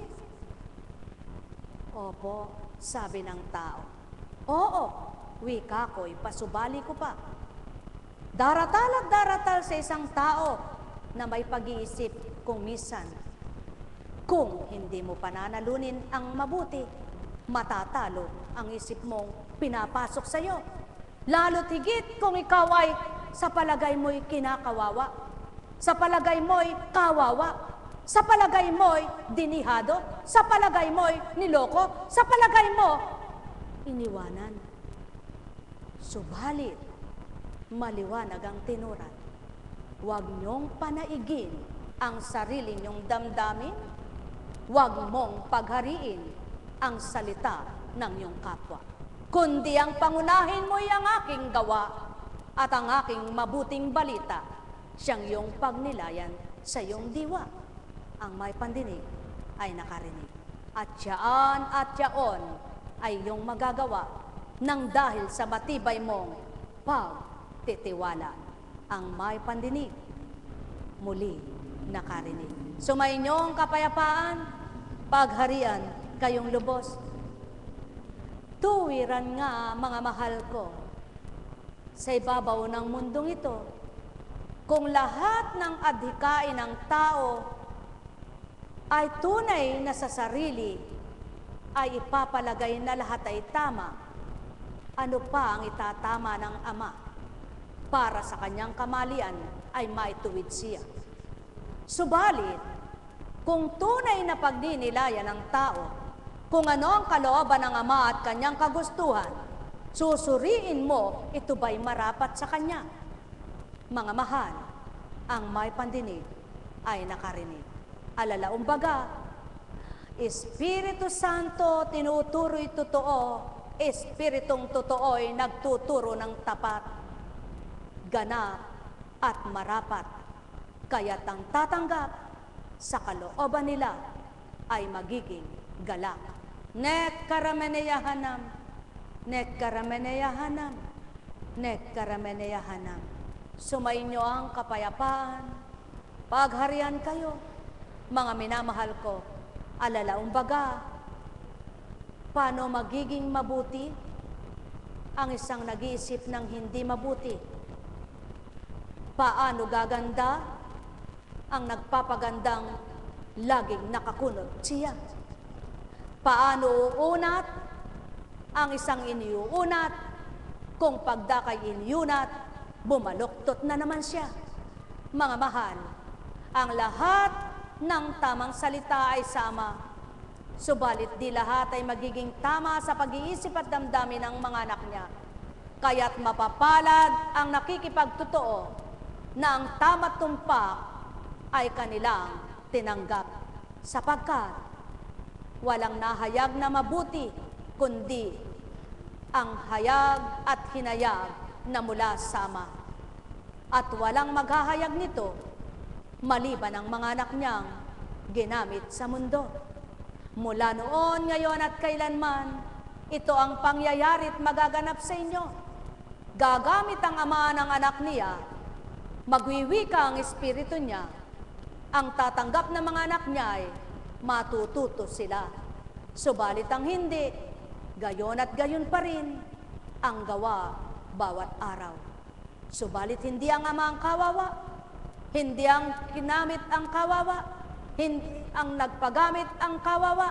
Opo, sabi ng tao. Oo, wika ko'y pasubali ko pa. Daratal at daratal sa isang tao na may pag-iisip kung minsan. Kung hindi mo pananalunin ang mabuti, matatalo ang isip mong pinapasok sa iyo. Lalo't higit kung ikaw ay sa palagay mo'y kinakawawa, sa palagay mo'y kawawa, sa palagay mo'y dinihado, sa palagay mo'y niloko, sa palagay mo iniwanan. Subalit, maliwanag ang tinuran. Huwag niyong panaigin ang sarili niyong damdamin. Huwag mong paghariin ang salita ng iyong kapwa. Kundi ang pangunahin mo'y ang aking gawa at ang aking mabuting balita, siyang iyong pagnilayan sa iyong diwa. Ang may pandinig ay nakarinig. At siyaan at yaon ay iyong magagawa nang dahil sa matibay mong pagtitiwala. Ang may pandinig, muli nakarinig. Sumainyong kapayapaan, pagharian kayong lubos. Tuwiran nga, mga mahal ko, sa ibabaw ng mundong ito, kung lahat ng adhikain ng tao ay tunay na sa sarili, ay ipapalagay na lahat ay tama, ano pa ang itatama ng Ama para sa kanyang kamalian ay maituwid siya. Subalit, kung tunay na pagninilayan ng tao, kung ano ang kalooban ng Ama at kanyang kagustuhan, susuriin mo, ito ba'y marapat sa kanya? Mga mahal, ang may pandinig ay nakarinig. Alalaong baga, Espiritu Santo tinuturo'y totoo, Espiritong totoo'y nagtuturo ng tapat, ganap at marapat, kaya't ang tatanggap sa kalooban nila ay magiging galak. Nek karameneyahanam, nek karameneyahanam, nek karameneyahanam. Sumainyo ang kapayapaan, pagharian kayo, mga minamahal ko. Alalaong baga, paano magiging mabuti ang isang nag-iisip ng hindi mabuti? Paano gaganda ang nagpapagandang laging nakakunot siya? Paano uunat ang isang iniuunat kung pagdakay iniunat, bumaluktot na naman siya? Mga mahal, ang lahat ng tamang salita ay sama, subalit di lahat ay magiging tama sa pag-iisip at damdamin ng mga anak niya. Kaya't mapapalad ang nakikipagtotoo na ang tama't tumpak ay kanilang tinanggap, sapagkat walang nahayag na mabuti, kundi ang hayag at hinayag na mula sa Ama. At walang maghahayag nito maliban ang mga anak niyang ginamit sa mundo. Mula noon, ngayon at kailanman, ito ang pangyayari't magaganap sa inyo. Gagamit ang Ama ng anak niya, magwiwika ang Espiritu niya, ang tatanggap ng mga anak niya ay matututo sila. Subalit ang hindi, gayon at gayon pa rin ang gawa bawat araw. Subalit hindi ang Ama ang kawawa, hindi ang kinamit ang kawawa, hindi ang nagpagamit ang kawawa,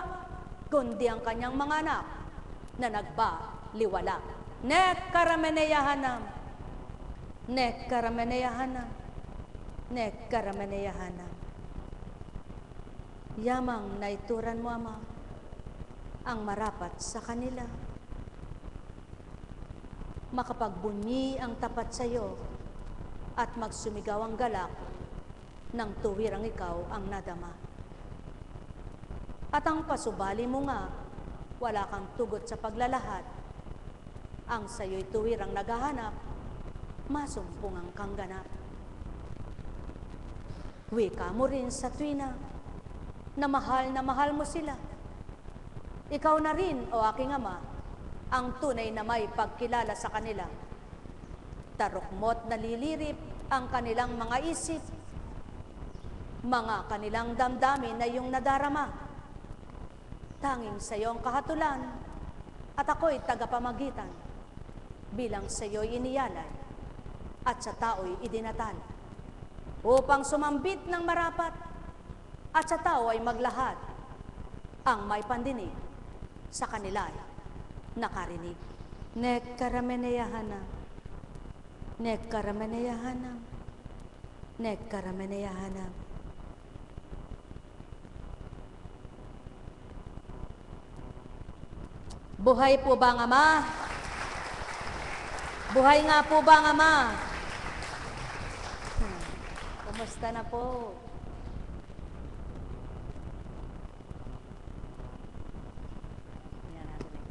kundi ang kanyang mga anak na nagbaliwala. Nek karameneyahanam, nek karameneyahanam, nek karameneyahanam. Yamang naituran mo, Ama, ang marapat sa kanila. Makapagbunyi ang tapat sa iyo at magsumigaw ang galak ng tuwirang ikaw ang nadama. At ang pasubali mo nga, wala kang tugot sa paglalahad. Ang sayo'y tuwirang naghahanap, masumpungang kang ganap. Wika mo rin sa tuwina na mahal mo sila. Ikaw na rin, o aking Ama, ang tunay na may pagkilala sa kanila. Tarukmo't nalilirip ang kanilang mga isip, mga kanilang damdamin na iyong nadarama. Tanging sa iyong kahatulan, at ako'y tagapamagitan bilang sa iyo'y iniyalay at sa tao'y idinatal upang sumambit ng marapat at sa tao ay maglahad ang may pandinig sa kanila'y nakarinig. Nekkarameneyahanam, nekkarameneyahanam, nekkarameneyahanam. Buhay po ba ang Ama? Buhay nga po ba ang Ama? Kumusta na po? Yan natin.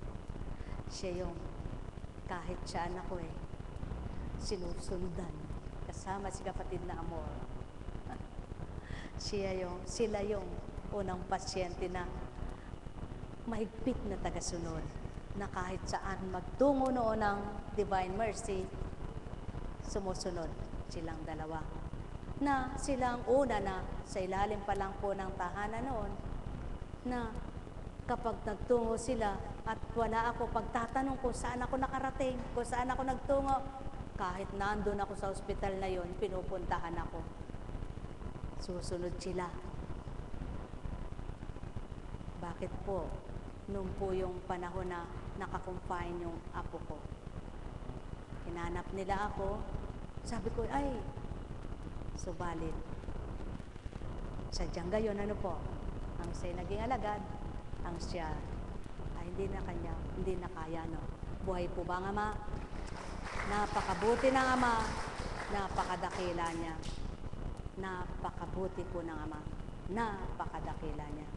Siya yung kahit siya anak ko sinusundan kasama si kapatid na Amor. Sila yung unang pasyente na mahigpit na tagasunod na kahit saan magtungo noon ng Divine Mercy, sumusunod silang dalawa. Na silang una na sa ilalim pa lang po ng tahanan noon, na kapag nagtungo sila at wala ako pagtatanong kung saan ako nakarating, kung saan ako nagtungo, kahit nandun ako sa ospital na yon, pinupuntahan ako. Susunod sila. Bakit po? Nung po yung panahon na nakakonfine yung apo ko, hinanap nila ako, sabi ko, ay, subalit. Sadyang gayon, ano po, ang siya'y naging alagad, ang siya, ay hindi na kaya, no? Buhay po ba ang Ama? Napakabuti ng Ama, napakadakila niya. Napakabuti po ng Ama, napakadakila niya.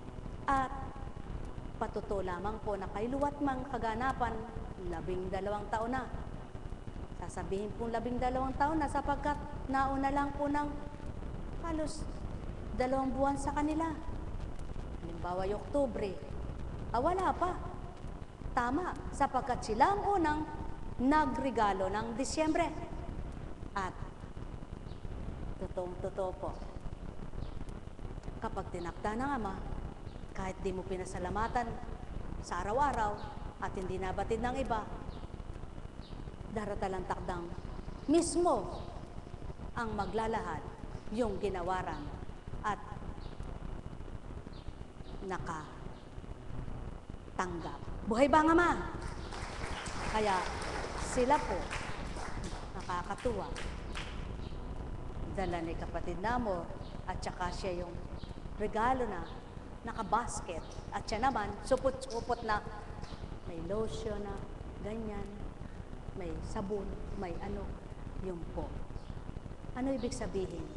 At patuto lamang po na kay luwat mang kaganapan, 12 taon na. Sasabihin pong 12 taon na sapagkat nauna lang po ng halos 2 buwan sa kanila. Halimbawa yung Oktubre, wala pa. Tama, sapagkat sila ang unang nagregalo ng Disyembre. At totoong-totoo po, kapag tinakda ng Ama, kahit di mo pinasalamatan sa araw-araw at hindi nabatid ng iba, daratalang takdang mismo ang maglalahad yung ginawaran at nakatanggap. Buhay ba ang Ama? Kaya sila po, nakakatuwa. Dala ni kapatid Namo at saka siya yung regalo na nakabasket. At siya naman, supot-supot na may lotion na ganyan, may sabon, may ano, yun po. Ano ibig sabihin?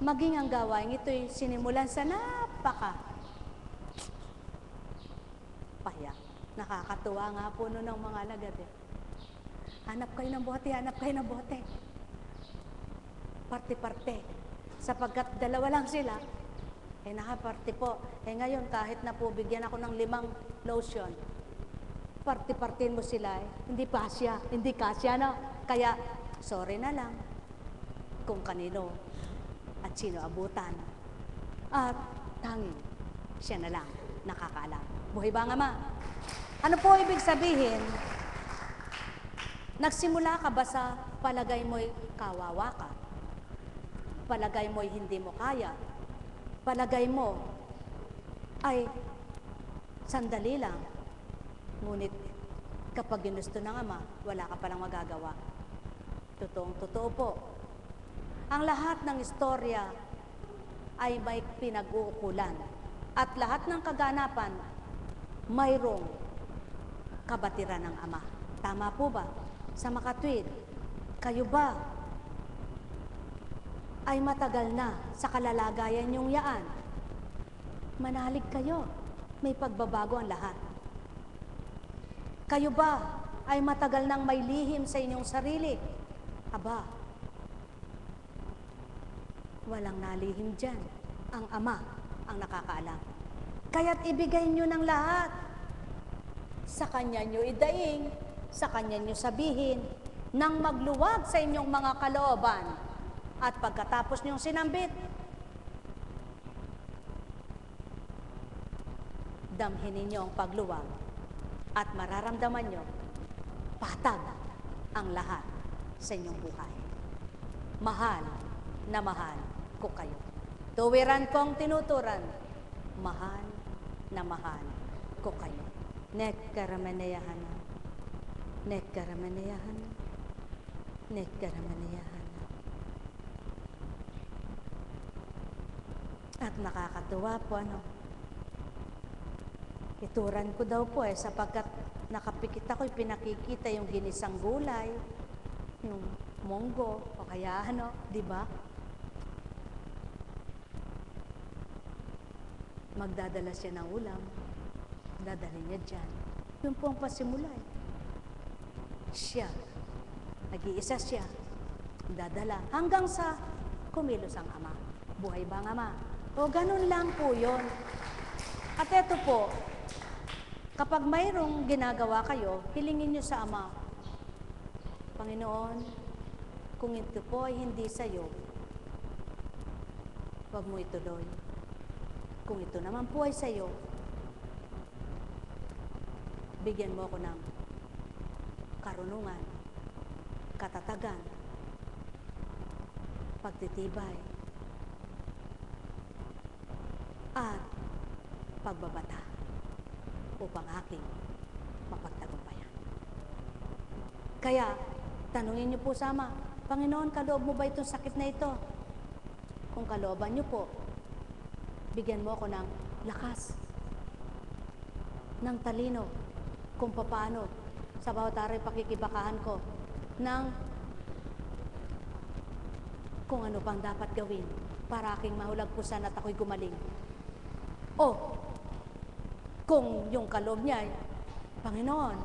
Maging ang gawain ito'y sinimulan sa pahiya. Nakakatuwa nga po nun ng mga alagad Hanap kayo ng bote, hanap kayo ng bote. Parte-parte. Sapagkat 2 lang sila, nakaparte po. Ngayon, kahit na po bigyan ako ng 5 lotion, parte-partin mo sila hindi kasya, no? Kaya, sorry na lang kung kanino at sino abutan. At tanging siya na lang nakakaalam. Buhay ba ang Ama? Ano po ibig sabihin? Nagsimula ka ba sa palagay mo'y kawawa ka? Palagay mo'y hindi mo kaya? Palagay mo ay sandali lang. Ngunit kapag ginusto ng Ama, wala ka palang magagawa. Totoong-totoo po. Ang lahat ng istorya ay may pinag-uukulan. At lahat ng kaganapan, mayroong kabatiran ng Ama. Tama po ba? Sa makatwid, kayo ba ay matagal na sa kalalagayan niyong yaan? Manalig kayo, may pagbabago ang lahat. Kayo ba ay matagal nang may lihim sa inyong sarili? Aba, walang nalihim dyan. Ang Ama ang nakakaalam. Kaya't ibigay nyo ng lahat. Sa Kanya nyo idaing, sa Kanya nyo sabihin, nang magluwag sa inyong mga kalooban. At pagkatapos nyong sinambit, damhin ninyo ang pagluwag at mararamdaman nyo, patag ang lahat sa inyong buhay. Mahal na mahal ko kayo. Tuwiran kong tinuturan, mahal na mahal ko kayo. Nekkaramanayahan, nekkaramanayahan, nekkaramanayahan. At nakakatuwa po, ituran ko daw po sapagkat nakapikit ako'y pinakikita yung ginisang gulay, yung monggo, o kaya di ba? Magdadala siya ng ulam, dadalhin niya dyan. Yun po ang pasimula. Siya, nag-iisa siya, dadala, hanggang sa kumilos ang ama. Buhay ba ang ama? O ganun lang po yun. At eto po, kapag mayroong ginagawa kayo, hilingin nyo sa Ama, Panginoon, kung ito po ay hindi sa iyo, huwag mo ituloy. Kung ito naman po ay sa iyo, bigyan mo ako ng karunungan, katatagan, pagtitibay, at pagbabata upang aking mapagtagumpayan. Kaya, tanungin niyo po sa Ama, Panginoon, kaloob mo ba itong sakit na ito? Kung kalooban niyo po, bigyan mo ako ng lakas, ng talino, kung paano sa bawat araw pakikibakahan ko, ng kung ano pang dapat gawin para aking mahulagpusan at ako'y gumaling. O, kung yung kaloob niya ay, Panginoon,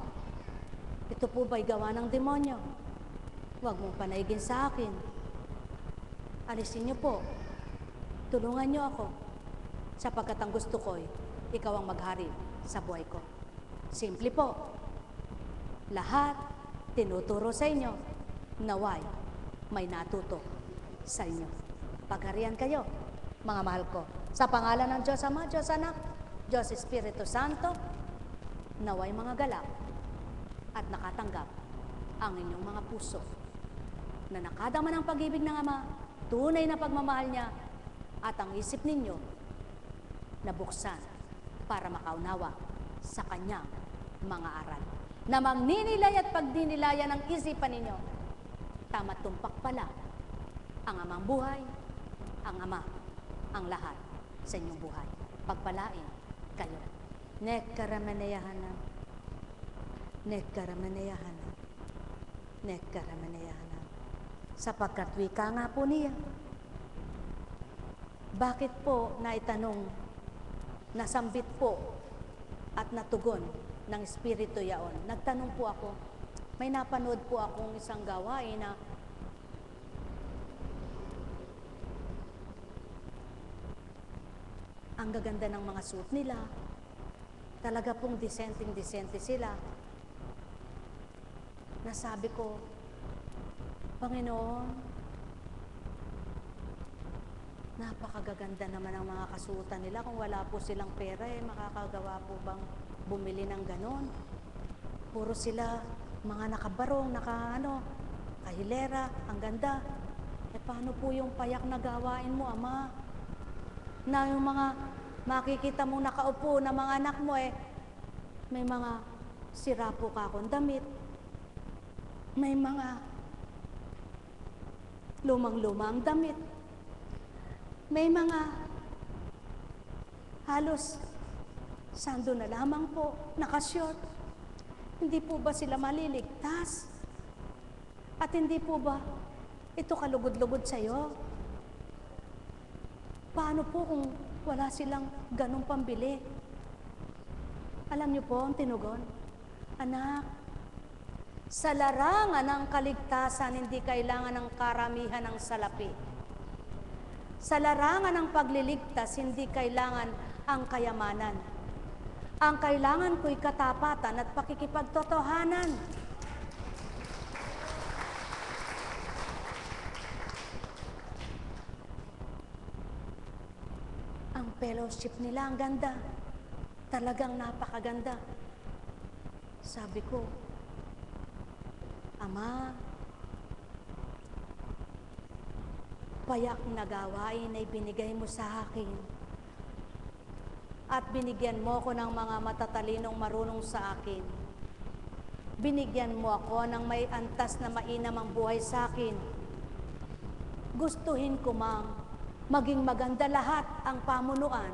ito po ba'y gawa ng demonyo? Huwag mong panaigin sa akin. Alisin niyo po. Tulungan niyo ako. Sapagkat ang gusto ko'y, ikaw ang maghari sa buhay ko. Simple po. Lahat tinuturo sa inyo, naway may natuto sa inyo. Pagharian kayo, mga mahal ko. Sa pangalan ng Diyos Ama, Diyos Anak, Diyos Espiritu Santo, naway mga galak at nakatanggap ang inyong mga puso na nakadama ng pag-ibig ng Ama, tunay na pagmamahal niya, at ang isip ninyo nabuksan para makaunawa sa kanyang mga aral. Na magninilay at pagdinilayan ng isipan ninyo, tama't tumpak pala ang Amang buhay, ang Ama, ang lahat sa inyong buhay. Pagpalain kayo. Nekkaramanayahanan, nekkaramanayahanan, nekkaramanayahanan. Sapagkat wika nga po niya. Bakit po naitanong, nasambit po at natugon ng Espiritu yaon? Nagtanong po ako, may napanood po akong isang gawain na ang gaganda ng mga suit nila. Talaga pong disenteng-disente sila. Nasabi ko, Panginoon, napakagaganda naman ang mga kasuotan nila. Kung wala po silang pera, makakagawa po bang bumili ng ganon? Puro sila mga nakabarong, kahilera, ang ganda. Paano po yung payak na gawain mo, Ama? Na yung mga makikita mong nakaupo na mga anak mo may mga sira po kakong damit, may mga lumang-lumang damit, may mga halos sando na lamang po, nakashort. Hindi po ba sila maliligtas? At hindi po ba ito kalugod-lugod sa'yo? Paano po kung wala silang ganong pambili? Alam niyo po ang tinugon? Anak, sa larangan ng kaligtasan, hindi kailangan ng karamihan ng salapi. Sa larangan ng pagliligtas, hindi kailangan ang kayamanan. Ang kailangan ko'y katapatan at pakikipagtotohanan. Ang fellowship nila, ang ganda. Talagang napakaganda. Sabi ko, Ama, payak na gawain ay binigay mo sa akin. At binigyan mo ako ng mga matatalinong marunong sa akin. Binigyan mo ako ng may antas na mainam ang buhay sa akin. Gustuhin ko mang maging maganda lahat ang pamunuan.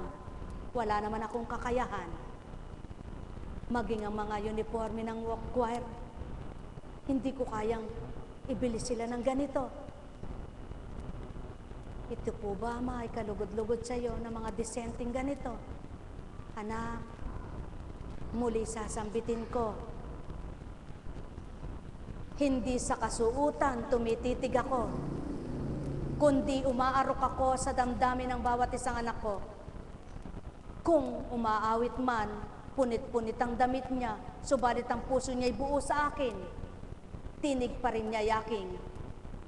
Wala naman akong kakayahan. Maging ang mga uniforme ng choir, hindi ko kayang ibili sila ng ganito. Ito po ba, Ama, ay kalugod-lugod sa iyo ng mga disenteng ganito? Anak, muli sasambitin ko, hindi sa kasuutan tumititig ako, kundi umaarok ako sa damdamin ng bawat isang anak ko. Kung umaawit man, punit-punit ang damit niya, subalit ang puso niya'y buo sa akin, tinig pa rin niya yaking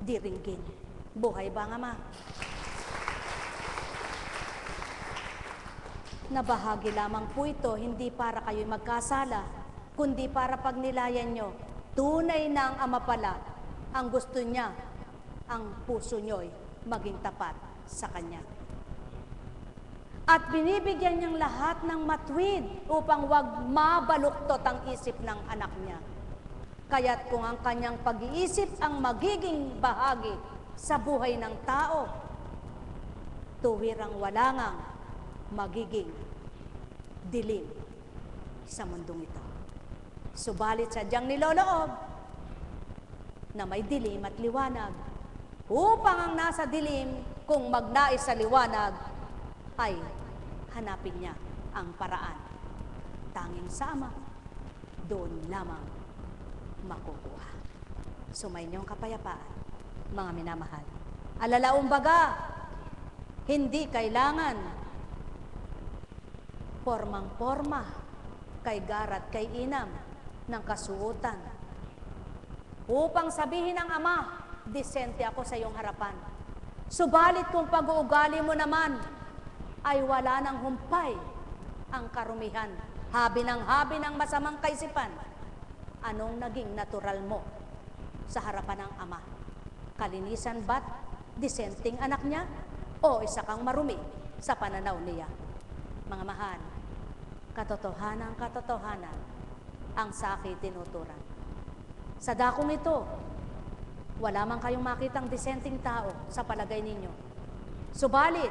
diringgin. Buhay ba, Ama? Nabahagi lamang po ito, hindi para kayo'y magkasala, kundi para pagnilayan nyo, tunay na ang Ama pala, ang gusto niya, ang puso nyo'y maging tapat sa Kanya. At binibigyan niyang lahat ng matuwid upang wag mabaluktot ang isip ng anak niya. Kaya't kung ang kanyang pag-iisip ang magiging bahagi sa buhay ng tao, tuwirang wala ngang magiging dilim sa mundong ito. Subalit sadyang niloloob na may dilim at liwanag, upang ang nasa dilim, kung magnais sa liwanag, ay hanapin niya ang paraan. Tanging sa Ama, doon lamang makukuha. Sumayin niyong kapayapaan, mga minamahal. Alalaong baga, hindi kailangan formang-forma, kay garat, kay inam, ng kasuotan. Upang sabihin ng Ama, disente ako sa iyong harapan. Subalit kung pag-uugali mo naman, ay wala ng humpay ang karumihan, habi ng masamang kaisipan. Anong naging natural mo sa harapan ng Ama? Kalinisan ba't disenteng anak niya o isa kang marumi sa pananaw niya? Mga mahal, katotohanan ang sa akin tinuturan. Sa dakong ito, wala man kayong makitang disenteng tao sa palagay ninyo. Subalit,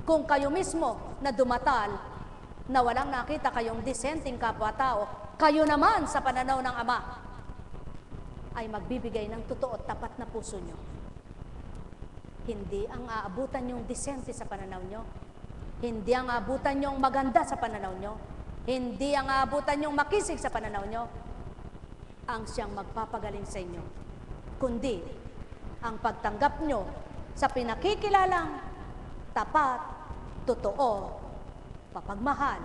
kung kayo mismo na dumatal na walang nakita kayong disenteng kapwa-tao, kayo naman sa pananaw ng Ama ay magbibigay ng totoo at tapat na puso nyo. Hindi ang aabutan yung disente sa pananaw nyo. Hindi ang aabutan yung maganda sa pananaw nyo. Hindi ang aabutan yung makisig sa pananaw nyo. Ang siyang magpapagaling sa inyo. Kundi ang pagtanggap nyo sa pinakikilalang tapat, totoo, mapagmahal,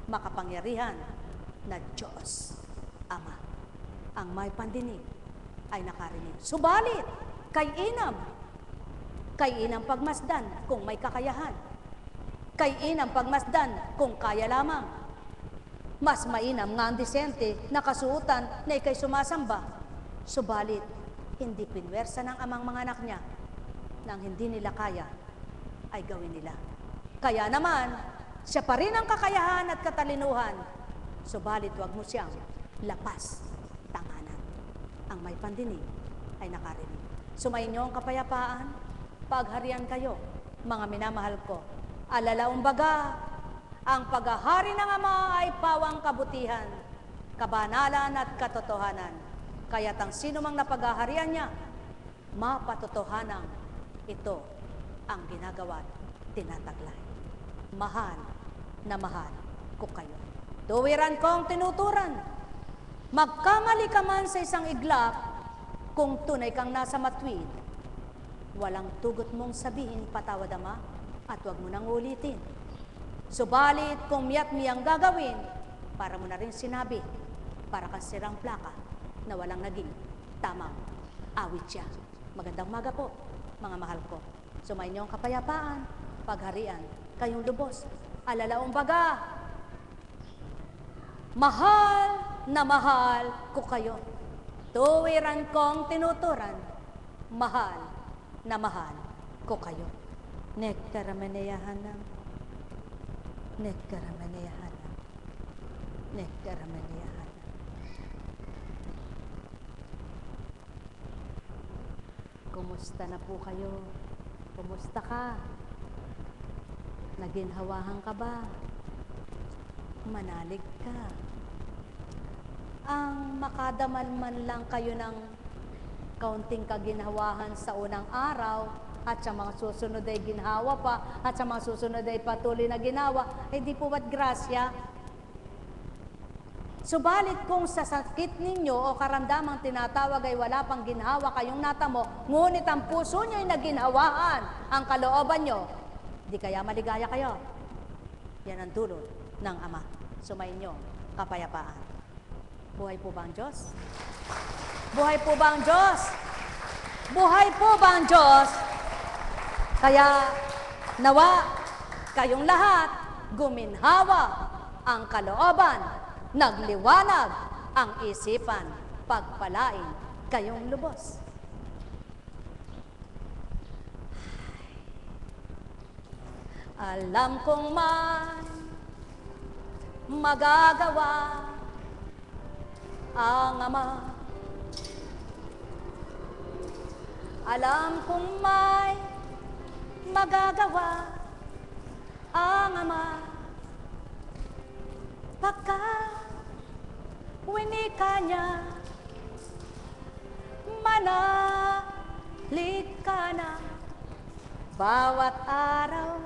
makapangyarihan na Diyos Ama. Ang may pandinig ay nakarinig. Subalit, kay inam pagmasdan kung may kakayahan. Kay inam pagmasdan kung kaya lamang. Mas mainam nga ang disente na kasuotan na ikay sumasamba. Subalit, hindi pinwersa ng Amang mga anak niya nang hindi nila kaya ay gawin nila. Kaya naman, siya pa rin ang kakayahan at katalinuhan. Subalit, wag mo siyang lapas tanganan. Ang may pandinig ay nakarinig. Sumayin niyo ang kapayapaan, pagharian kayo, mga minamahal ko. Alalaong baga, ang paghahari ng Ama ay pawang kabutihan, kabanalan at katotohanan. Kaya't ang sino mang napaghaharian niya, mapatotohanan ito ang ginagawa at tinataglay. Mahal na mahal ko kayo. Tuwiran kong tinuturan, magkamali ka man sa isang iglap, kung tunay kang nasa matuwid, walang tugot mong sabihin, patawad Ama, at wag mo nang ulitin. Subalit, kung miyang gagawin, para mo na rin sinabi, para kang sirang plaka na walang naging tamang awit siya. Magandang umaga po, mga mahal ko. Sumayin niyo ang kapayapaan, pagharian, kayong lubos. Alalaong baga, mahal na mahal ko kayo. Tuwiran kong tinuturan, mahal na mahal ko kayo. Nekkaramaneyahanam, nekkaramaneyahanam, nekkaramaneyahanam. Kumusta na po kayo? Kumusta ka? Naginhawahan ka ba? Manalig ka. Ang makadaman man lang kayo ng kaunting kaginhawahan sa unang araw at sa mga susunod ay ginhawa pa at sa mga susunod ay patuloy na ginawa, ay di po ba't grasya? Subalit kung sa sakit ninyo o karamdamang tinatawag ay wala pang ginhawa kayong natamo, ngunit ang puso nyo ay naginhawahan ang kalooban nyo, di kaya maligaya kayo. Yan ang dulot ng Ama. Sumainyo kapayapaan. Buhay po ba ang Diyos? Buhay po ba ang Diyos? Buhay po ba ang Diyos? Kaya nawa kayong lahat guminhawa ang kalooban, nagliwanag ang isipan, pagpalain kayong lubos. Alam kong man magagawa ang Ama. Alam kong may magagawa ang Ama. Pagkat winika niya, manalig ka na. Bawat araw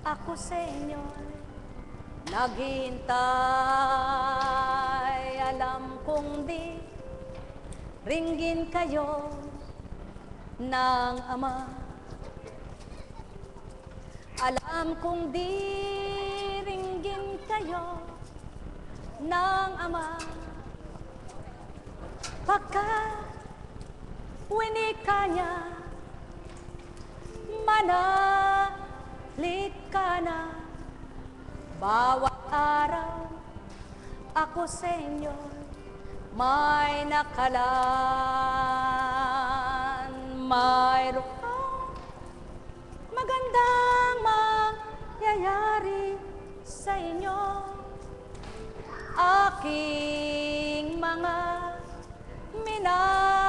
ako sa inyo naghihintay. Alam kong di ringgin kayo ng Ama. Alam kong di ringgin kayo ng Ama. Pagkat winika niya, manalig ka na. Bawat araw ako sa inyo may nakalaan. Mayroong magandang mangyayari sa inyo, aking mga minamahal.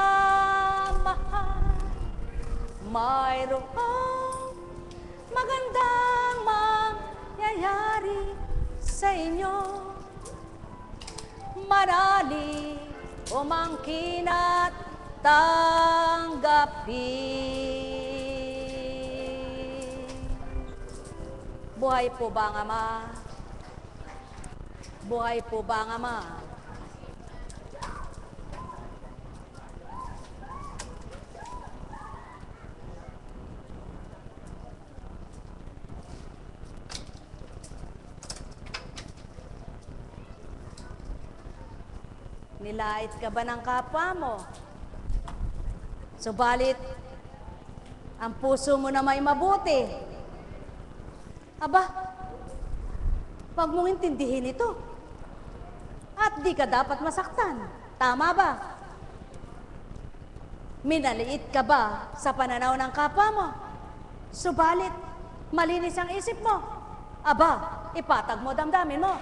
Mayroong magandang mangyayari sa inyo, manalig umangkin at tanggapin. Buhay po ba ang Ama? Buhay po ba ang Ama? Nilait ka ba ng kapwa mo? Subalit, ang puso mo na may mabuti. Aba, wag mong intindihin ito. At di ka dapat masaktan. Tama ba? Minaliit ka ba sa pananaw ng kapwa mo? Subalit, malinis ang isip mo. Aba, ipatag mo damdamin mo.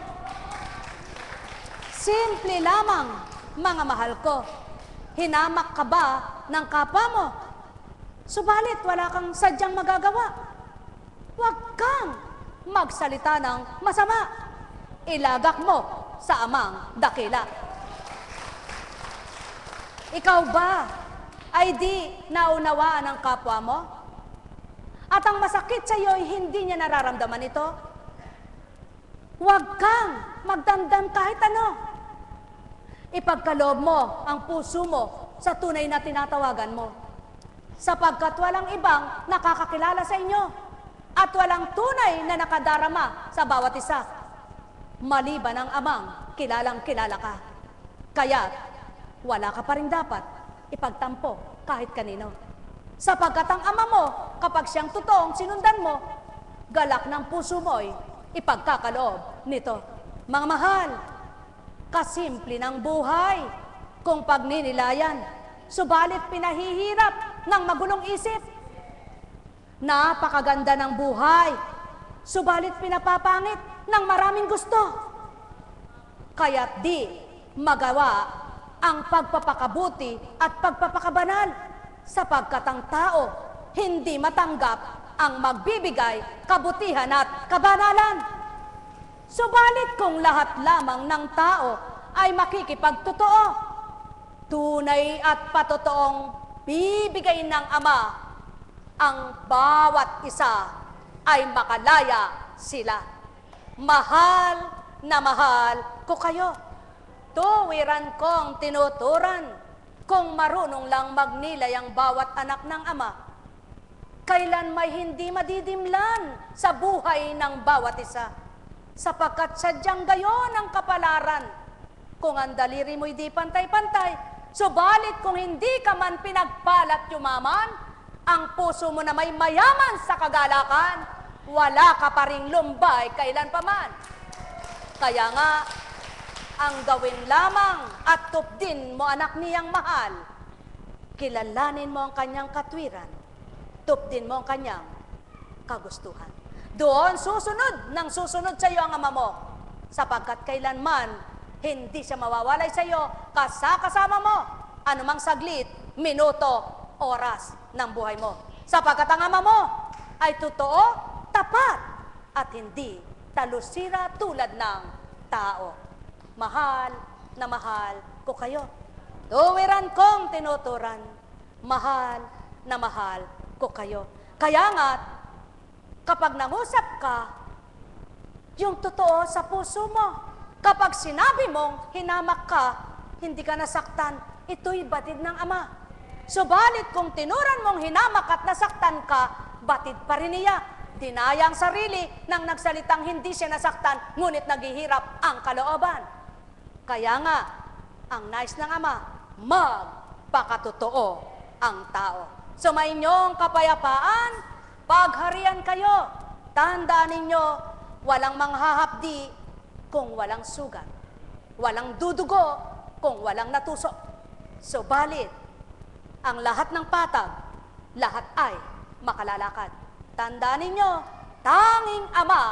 Simple lamang, mga mahal ko. Hinamak ka ba ng kapwa mo? Subalit, wala kang sadyang magagawa. Huwag kang magsalita ng masama. Ilagak mo sa Amang dakila. Ikaw ba ay di naunawaan ng kapwa mo? At ang masakit sa iyo ay hindi niya nararamdaman ito? Huwag kang magdamdam kahit ano. Ipagkaloob mo ang puso mo sa tunay na tinatawagan mo. Sapagkat walang ibang nakakakilala sa inyo at walang tunay na nakadarama sa bawat isa. Maliban ang Amang, kilalang kilala ka. Kaya wala ka pa rin dapat ipagtampo kahit kanino. Sapagkat ang Ama mo, kapag siyang totoong sinundan mo, galak ng puso mo'y ipagkakaloob nito. Mga mahal, kasimple ng buhay kung pagninilayan, subalit pinahihirap ng magulong isip. Napakaganda ng buhay, subalit pinapapangit ng maraming gusto. Kaya't di magawa ang pagpapakabuti at pagpapakabanal, sapagkat ang tao hindi matanggap ang magbibigay kabutihan at kabanalan. Subalit kung lahat lamang ng tao ay makikipagtotoo, tunay at patotoong bibigay ng Ama, ang bawat isa ay makalaya sila. Mahal na mahal ko kayo. Tuwiran kong tinuturan, kung marunong lang magnilay ang bawat anak ng Ama, kailan may hindi madidimlan sa buhay ng bawat isa, sapagkat sadyang gayon ang kapalaran. Kung ang daliri mo'y di pantay-pantay, subalit kung hindi ka man pinagpalat yumaman, ang puso mo na may mayaman sa kagalakan, wala ka pa ring lumbay kailan paman. Kaya nga, ang gawin lamang at tupdin mo anak niyang mahal, kilalanin mo ang kanyang katwiran, tupdin mo ang kanyang kagustuhan. Doon susunod ng susunod sa iyo ang Ama mo, sapagkat kailanman hindi siya mawawalay sa iyo, kasama mo anumang saglit, minuto, oras ng buhay mo. Sapagkat ang Ama mo ay totoo, tapat, at hindi talusira tulad ng tao. Mahal na mahal ko kayo. Tuwiran kong tinuturan, mahal na mahal ko kayo. Kaya nga, kapag nangusap ka, yung totoo sa puso mo. Kapag sinabi mong hinamak ka, hindi ka nasaktan, ito'y batid ng Ama. Subalit kung tinuran mong hinamak at nasaktan ka, batid pa rin niya. Dinaya ang sarili nang nagsalitang hindi siya nasaktan, ngunit naghihirap ang kalooban. Kaya nga, ang nais ng Ama, magpakatotoo ang tao. Sumainyong kapayapaan, pagharian kayo. Tandaan ninyo, walang manghahapdi kung walang sugat, walang dudugo kung walang natusok. Subalit, ang lahat ng patag, lahat ay makalalakad. Tandaan ninyo, tanging Ama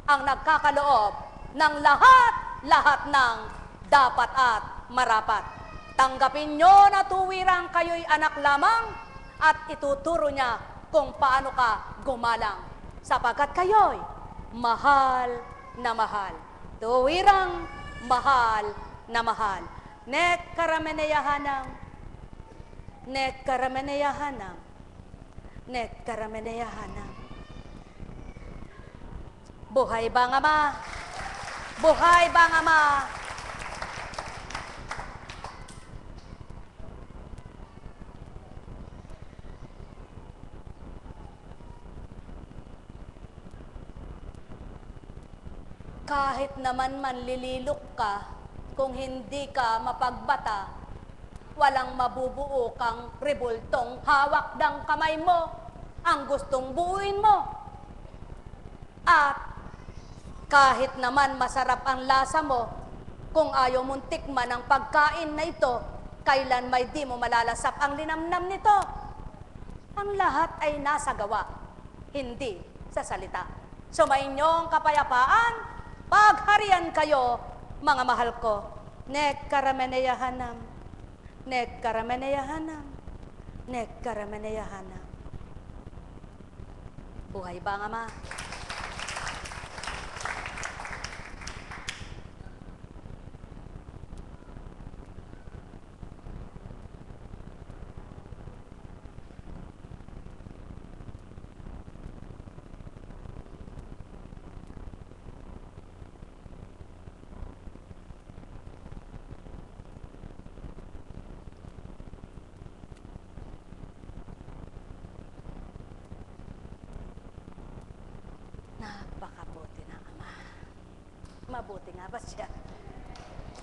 ang nagkakaloob ng lahat ng dapat at marapat. Tanggapin nyo na tuwirang kayo'y anak lamang at ituturo niya kung paano ka gumalang, sapagkat kayo'y mahal na mahal. Tuwirang mahal na mahal. Nek karameneyahanam, nek karameneyahanam, nek karameneyahanam. Buhay bang Ama? Buhay bang Ama? Kahit naman manlililok ka, kung hindi ka mapagbata, walang mabubuo kang rebultong hawak ng kamay mo, ang gustong buuin mo. At kahit naman masarap ang lasa mo, kung ayaw mong tikman ang pagkain na ito, kailan may di mo malalasap ang linamnam nito. Ang lahat ay nasa gawa, hindi sa salita. Sumainyong kapayapaan, pagharian kayo, mga mahal ko. Nek karameneyahanam, nek karameneyahanam, nek karameneyahanam. Buhay bang Ama? Napakabuti ng Ama. Mabuti nga ba siya?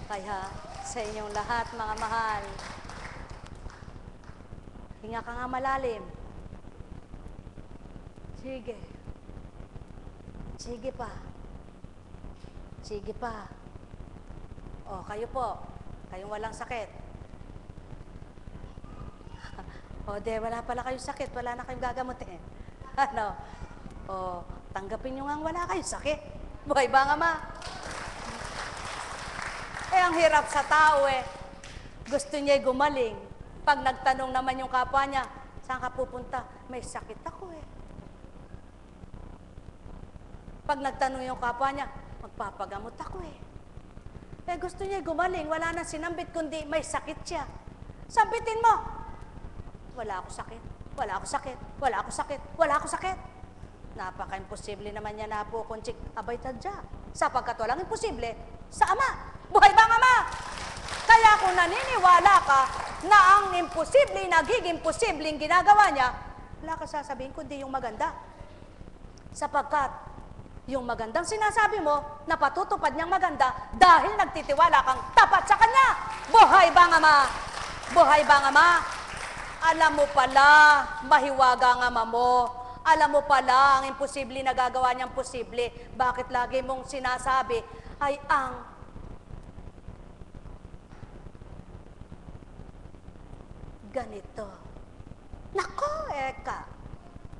Kaya sa inyong lahat, mga mahal, hinga ka nga malalim. Sige. Sige pa. Sige pa. O, kayo po. Kayong walang sakit. O, wala pala kayong sakit. Wala na kayong gagamutin. Ano? O, tanggapin nyo nga wala kayong sakit. Buhay ba nga ma? Ang hirap sa tao Gusto niya gumaling. Pag nagtanong naman yung kapwa niya, saan ka pupunta? May sakit ako Pag nagtanong yung kapwa niya, magpapagamot ako gusto niya gumaling, wala nang sinambit, kundi may sakit siya. Sambitin mo. Wala ako sakit, wala ako sakit, wala ako sakit, wala ako sakit. Napaka-imposible naman niya na po kung abay tadya. Sapagkat walang imposible sa Ama. Buhay ba ang Ama? Kaya kung naniniwala ka na ang imposible, nagiging posibleng ginagawa niya, wala ka sasabihin kundi yung maganda. Sapagkat yung magandang sinasabi mo, napatutupad niyang maganda dahil nagtitiwala kang tapat sa Kanya. Buhay ba ang Ama? Buhay ba ang Ama? Alam mo pala, mahiwaga ang Ama mo. Alam mo pala, ang imposible na gagawa niyang posible. Bakit lagi mong sinasabi ay ang ganito. Nako, eka.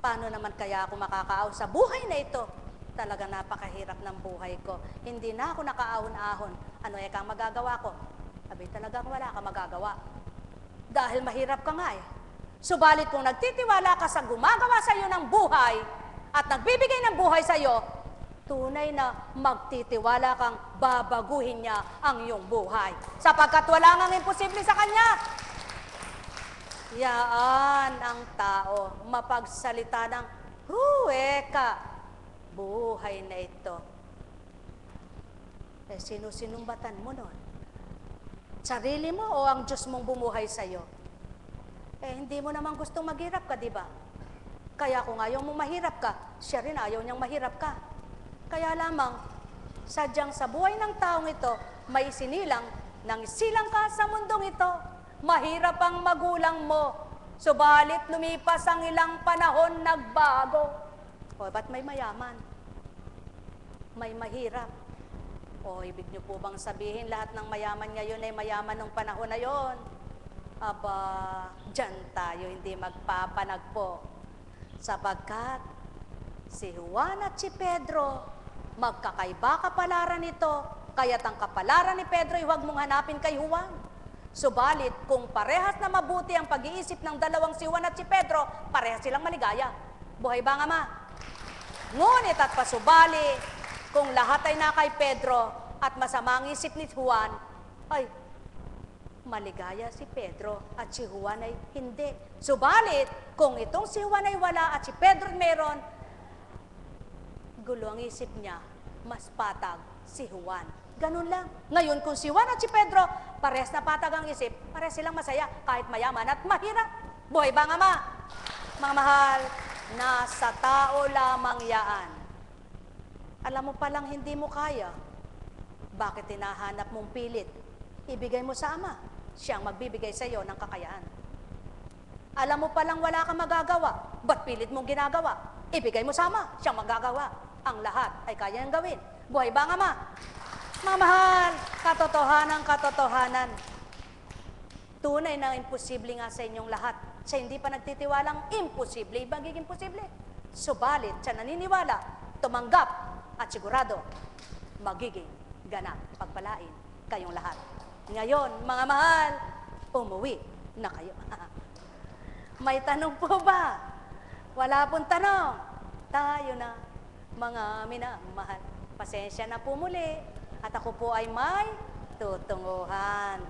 Paano naman kaya ako makakaaw sa buhay na ito? Talaga napakahirap ng buhay ko. Hindi na ako nakaahon-ahon. Ano ang magagawa ko? Sabi, talagang wala ka magagawa. Dahil mahirap ka nga Subalit kung nagtitiwala ka sa gumagawa sa iyo ng buhay at nagbibigay ng buhay sa iyo, tunay na magtitiwala kang babaguhin niya ang iyong buhay. Sapagkat wala ngang imposible sa Kanya. Yaan ang tao, mapagsalita ng, eka, buhay na ito. Sino-sinumbatan mo nun? Sarili mo o ang Diyos mong bumuhay sa'yo? Hindi mo naman gustong maghirap ka, di ba? Kaya kung ayaw mong mahirap ka, siya rin ayaw niyang mahirap ka. Kaya lamang, sadyang sa buhay ng taong ito, may isinilang, nang isilang ka sa mundong ito, mahirap ang magulang mo, subalit lumipas ang ilang panahon, nagbago. Ba't may mayaman? May mahirap. Ibig niyo po bang sabihin lahat ng mayaman ngayon ay mayaman ng panahon na yon? Aba, dyan tayo hindi magpapanagpo. Sapagkat si Juan at si Pedro, magkakaiba kapalaran ito, kaya't ang kapalaran ni Pedro ay huwag mong hanapin kay Juan. Subalit, kung parehas na mabuti ang pag-iisip ng dalawang si Juan at si Pedro, parehas silang maligaya. Buhay ba nga ma? Ngunit at pasubali, kung lahat ay na kay Pedro at masama ang isip ni Juan, ay maligaya si Pedro at si Juan ay hindi. Subalit, kung itong si Juan ay wala at si Pedro meron, gulo ang isip niya, mas patag si Juan. Ganun lang. Ngayon, kung si Juan at si Pedro, parehas na patag ang isip, parehas silang masaya kahit mayaman at mahirap. Buhay ba nga ma? Mga mahal, nasa tao lamang yaan. Alam mo palang hindi mo kaya. Bakit hinahanap mong pilit? Ibigay mo sa Ama. Siyang magbibigay sa iyo ng kakayaan. Alam mo palang wala kang magagawa. Ba't pilit mong ginagawa? Ibigay mo sa Ama. Siyang magagawa. Ang lahat ay kaya niyang gawin. Buhay ba nga ma? Mga mahal, katotohanan. Tunay na imposible nga sa inyong lahat. Sa hindi pa nagtitiwalang imposible, magiging posible. Subalit, sa naniniwala, tumanggap at sigurado, magiging ganap, pagpalain kayong lahat. Ngayon, mga mahal, umuwi na kayo. May tanong po ba? Wala pong tanong. Tayo na, mga minamahal. Pasensya na po muli. At ako po ay may tutunguhan.